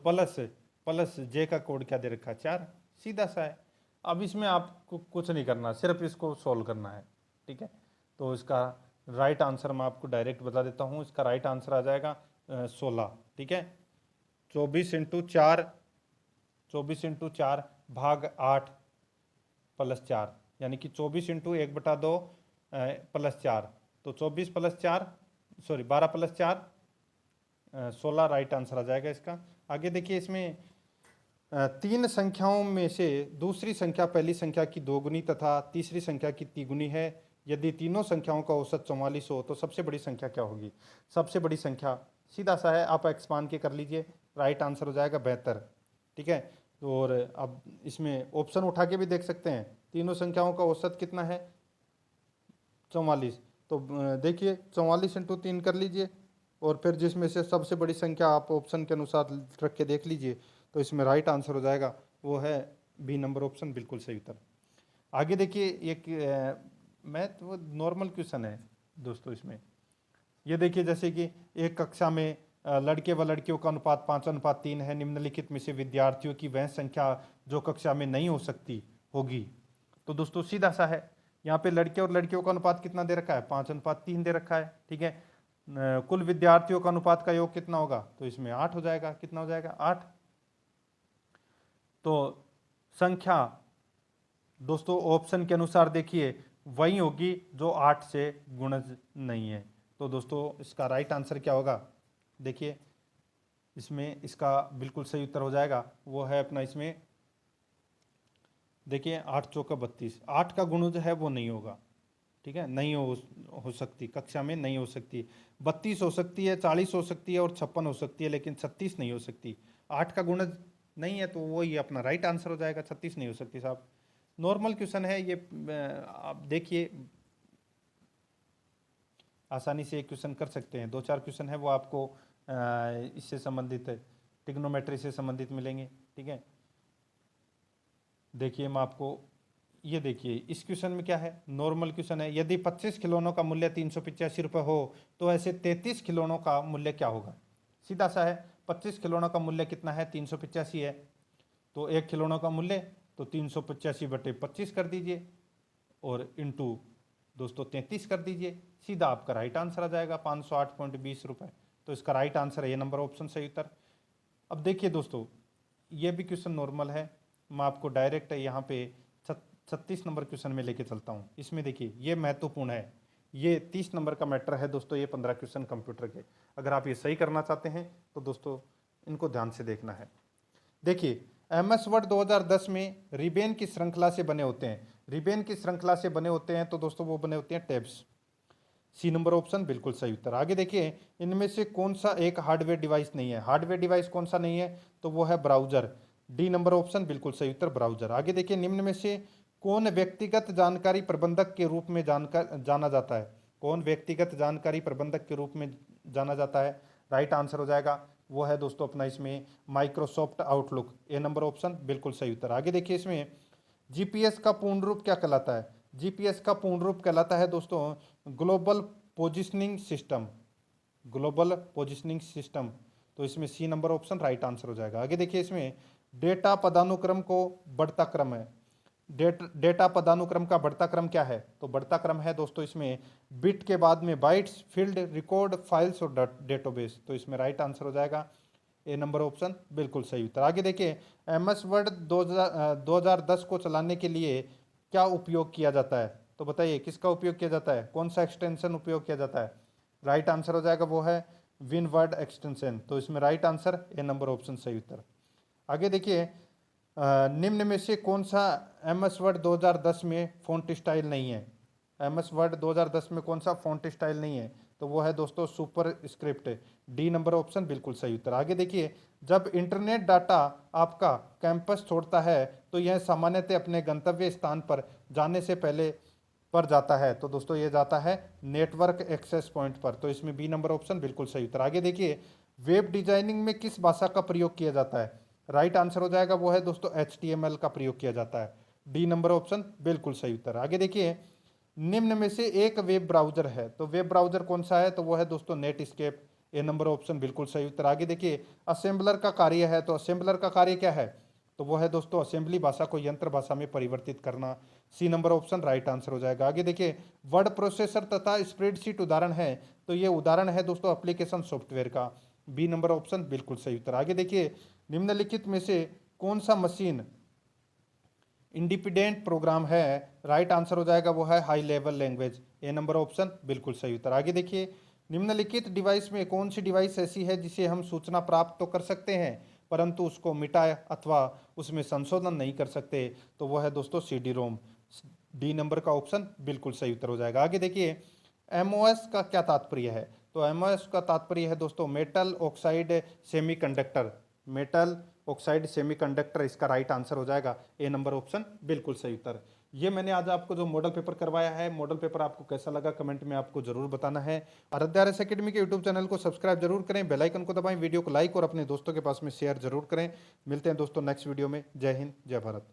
प्लस j का कोड क्या दे रखा है 4, सीधा सा है। अब इसमें आपको कुछ नहीं करना, सिर्फ इसको सोल्व करना है, ठीक है। तो इसका राइट आंसर मैं आपको डायरेक्ट बता देता हूँ, इसका राइट आंसर आ जाएगा 16, ठीक है। 24 इंटू 4 भाग 8 प्लस 4, यानी कि 24 इंटू 1/2 प्लस 4, तो 24 प्लस 4 12 प्लस 4 16 राइट आंसर आ जाएगा इसका। आगे देखिए इसमें 3 संख्याओं में से दूसरी संख्या पहली संख्या की दोगुनी तथा तीसरी संख्या की तिगुनी है। यदि तीनों संख्याओं का औसत 44 हो तो सबसे बड़ी संख्या क्या होगी। सबसे बड़ी संख्या सीधा सा है, आप एक्सपांड के कर लीजिए, राइट आंसर हो जाएगा 72, ठीक है। और अब इसमें ऑप्शन उठा के भी देख सकते हैं, तीनों संख्याओं का औसत कितना है 44, तो देखिए 44 इंटू 3 कर लीजिए, और फिर जिसमें से सबसे बड़ी संख्या आप ऑप्शन के अनुसार रख के देख लीजिए, तो इसमें राइट आंसर हो जाएगा वो है बी नंबर ऑप्शन, बिल्कुल सही उत्तर। आगे देखिए एक मैथ वो नॉर्मल क्वेश्चन है दोस्तों। इसमें ये देखिए जैसे कि एक कक्षा में लड़के व लड़कियों का अनुपात 5:3 है, निम्नलिखित में से विद्यार्थियों की वह संख्या जो कक्षा में नहीं हो सकती होगी। तो दोस्तों सीधा सा है, यहाँ पे लड़के और लड़कियों का अनुपात कितना दे रखा है 5:3 दे रखा है, ठीक है। कुल विद्यार्थियों का अनुपात का योग कितना होगा, तो इसमें 8 हो जाएगा, कितना हो जाएगा 8। तो संख्या दोस्तों ऑप्शन के अनुसार देखिए वही होगी जो 8 से गुणज नहीं है। तो दोस्तों इसका राइट आंसर क्या होगा, देखिए इसमें इसका बिल्कुल सही उत्तर हो जाएगा वो है अपना, इसमें देखिए 8 चौका 32, 8 का गुणज है वो नहीं होगा, ठीक है, नहीं हो सकती, कक्षा में नहीं हो सकती। 32 हो सकती है, 40 हो सकती है और 56 हो सकती है, लेकिन 36 नहीं हो सकती। 8 का गुणज नहीं है तो वो ये अपना राइट आंसर हो जाएगा, 36 नहीं हो सकती साहब। नॉर्मल क्वेश्चन है ये, आप देखिए आसानी से एक क्वेश्चन कर सकते हैं। 2-4 क्वेश्चन है वो आपको इससे संबंधित ट्रिग्नोमेट्री से संबंधित मिलेंगे, ठीक है। देखिए मैं आपको ये देखिए इस क्वेश्चन में क्या है, नॉर्मल क्वेश्चन है। यदि 25 खिलौनों का मूल्य 385 रुपये हो तो ऐसे 33 खिलौनों का मूल्य क्या होगा। सीधा सा है, 25 खिलौनों का मूल्य कितना है 385 है, तो एक खिलौनों का मूल्य तो 385/25 कर दीजिए और इंटू दोस्तों 33 कर दीजिए, सीधा आपका राइट आंसर आ जाएगा 508.20 रुपये। तो इसका राइट आंसर है ये नंबर ऑप्शन सही उत्तर। अब देखिए दोस्तों ये भी क्वेश्चन नॉर्मल है, मैं आपको डायरेक्ट यहाँ पे 36 नंबर क्वेश्चन में लेके चलता हूँ। इसमें देखिए ये महत्वपूर्ण है, ये 30 नंबर का मैटर है दोस्तों, ये 15 क्वेश्चन कंप्यूटर के। अगर आप ये सही करना चाहते हैं तो दोस्तों इनको ध्यान से देखना है। देखिए MS वर्ड 2010 में रिबेन की श्रृंखला से बने होते हैं। रिबेन की श्रृंखला से बने होते हैं तो दोस्तों वो बने होते हैं टैब्स। सी नंबर ऑप्शन बिल्कुल सही उत्तर। आगे देखिए, इनमें से कौन सा एक हार्डवेयर डिवाइस नहीं है? हार्डवेयर डिवाइस कौन सा नहीं है? तो वो है ब्राउजर। डी नंबर ऑप्शन बिल्कुल सही उत्तर, ब्राउजर। आगे देखिए, निम्न में से कौन व्यक्तिगत जानकारी प्रबंधक के रूप में जाना जाता है? कौन व्यक्तिगत जानकारी प्रबंधक के रूप में जाना जाता है? राइट आंसर हो जाएगा वो है दोस्तों अपना इसमें माइक्रोसॉफ्ट आउटलुक। ए नंबर ऑप्शन बिल्कुल सही उत्तर। आगे देखिए, इसमें जीपीएस का पूर्ण रूप क्या कहलाता है? जीपीएस का पूर्ण रूप कहलाता है दोस्तों global positioning system. Global positioning system. तो इसमें C number option right answer हो जाएगा। आगे देखिए, इसमें डेटा पदानुक्रम को बढ़ता क्रम है। डेटा पदानुक्रम का बढ़ता क्रम क्या है? तो बढ़ता क्रम है दोस्तों इसमें बिट के बाद में बाइट्स, फील्ड, रिकॉर्ड, फाइल्स और डेटाबेस। तो इसमें राइट आंसर हो जाएगा ए नंबर ऑप्शन बिल्कुल सही उत्तर। आगे देखिए, MS वर्ड 2010 को चलाने के लिए क्या उपयोग किया जाता है? तो बताइए किसका उपयोग किया जाता है? कौन सा एक्सटेंशन उपयोग किया जाता है? राइट आंसर हो जाएगा वो है विनवर्ड एक्सटेंशन। तो इसमें right answer A number option सही उत्तर। आगे देखिए, निम्न में से कौन सा MS वर्ड 2010 में फॉन्ट स्टाइल नहीं है? MS वर्ड 2010 में कौन सा फॉन्ट स्टाइल नहीं है? तो वो है दोस्तों super script. D number option बिल्कुल सही उत्तर। आगे देखिए, जब इंटरनेट डाटा आपका कैंपस छोड़ता है तो यह सामान्यतः अपने गंतव्य स्थान पर जाने से पहले पर जाता है। तो दोस्तों ये जाता है नेटवर्क एक्सेस पॉइंट पर। तो इसमें बी नंबर ऑप्शन बिल्कुल सही उत्तर। आगे देखिए, वेब डिजाइनिंग में किस भाषा का प्रयोग किया जाता है? राइट आंसर हो जाएगा वो है दोस्तों HTML का प्रयोग किया जाता है। डी नंबर ऑप्शन बिल्कुल सही उत्तर। आगे देखिए, निम्न में से एक वेब ब्राउजर है। तो वेब ब्राउजर कौन सा है? तो वो है दोस्तों नेटस्केप। ए नंबर ऑप्शन बिल्कुल सही उत्तर। आगे देखिए, असेंबलर का कार्य है। तो असेंबलर का कार्य क्या है? तो वो है दोस्तों असेंबली भाषा को यंत्र भाषा में परिवर्तित करना। C number option right answer हो जाएगा। आगे देखिए, वर्ड प्रोसेसर तथा स्प्रेडशीट उदाहरण है। तो ये उदाहरण है दोस्तों एप्लीकेशन सॉफ्टवेयर का। बी नंबर ऑप्शन बिल्कुल सही उत्तर। आगे देखिए, निम्नलिखित में से कौन सा मशीन इंडिपेंडेंट प्रोग्राम है? राइट आंसर हो जाएगा वो है हाई लेवल लैंग्वेज। ए नंबर ऑप्शन बिल्कुल सही उत्तर। आगे देखिए, निम्नलिखित डिवाइस में कौन सी डिवाइस ऐसी है जिसे हम सूचना प्राप्त तो कर सकते हैं परंतु उसको मिटा अथवा उसमें संशोधन नहीं कर सकते? तो वो है दोस्तों CD-ROM। डी नंबर का ऑप्शन बिल्कुल सही उत्तर हो जाएगा। आगे देखिए, MOS का क्या तात्पर्य है? तो MOS का तात्पर्य है दोस्तों metal oxide semiconductor. Metal oxide semiconductor इसका राइट आंसर हो जाएगा। ए नंबर ऑप्शन बिल्कुल सही उत्तर। ये मैंने आज आपको जो मॉडल पेपर करवाया है, मॉडल पेपर आपको कैसा लगा कमेंट में आपको जरूर बताना है। आराध्या RS एकेडमी के यूट्यूब चैनल को सब्सक्राइब जरूर करें, बेल आइकन को दबाएं, वीडियो को लाइक और अपने दोस्तों के पास में शेयर जरूर करें। मिलते हैं दोस्तों नेक्स्ट वीडियो में। जय हिंद, जय भारत।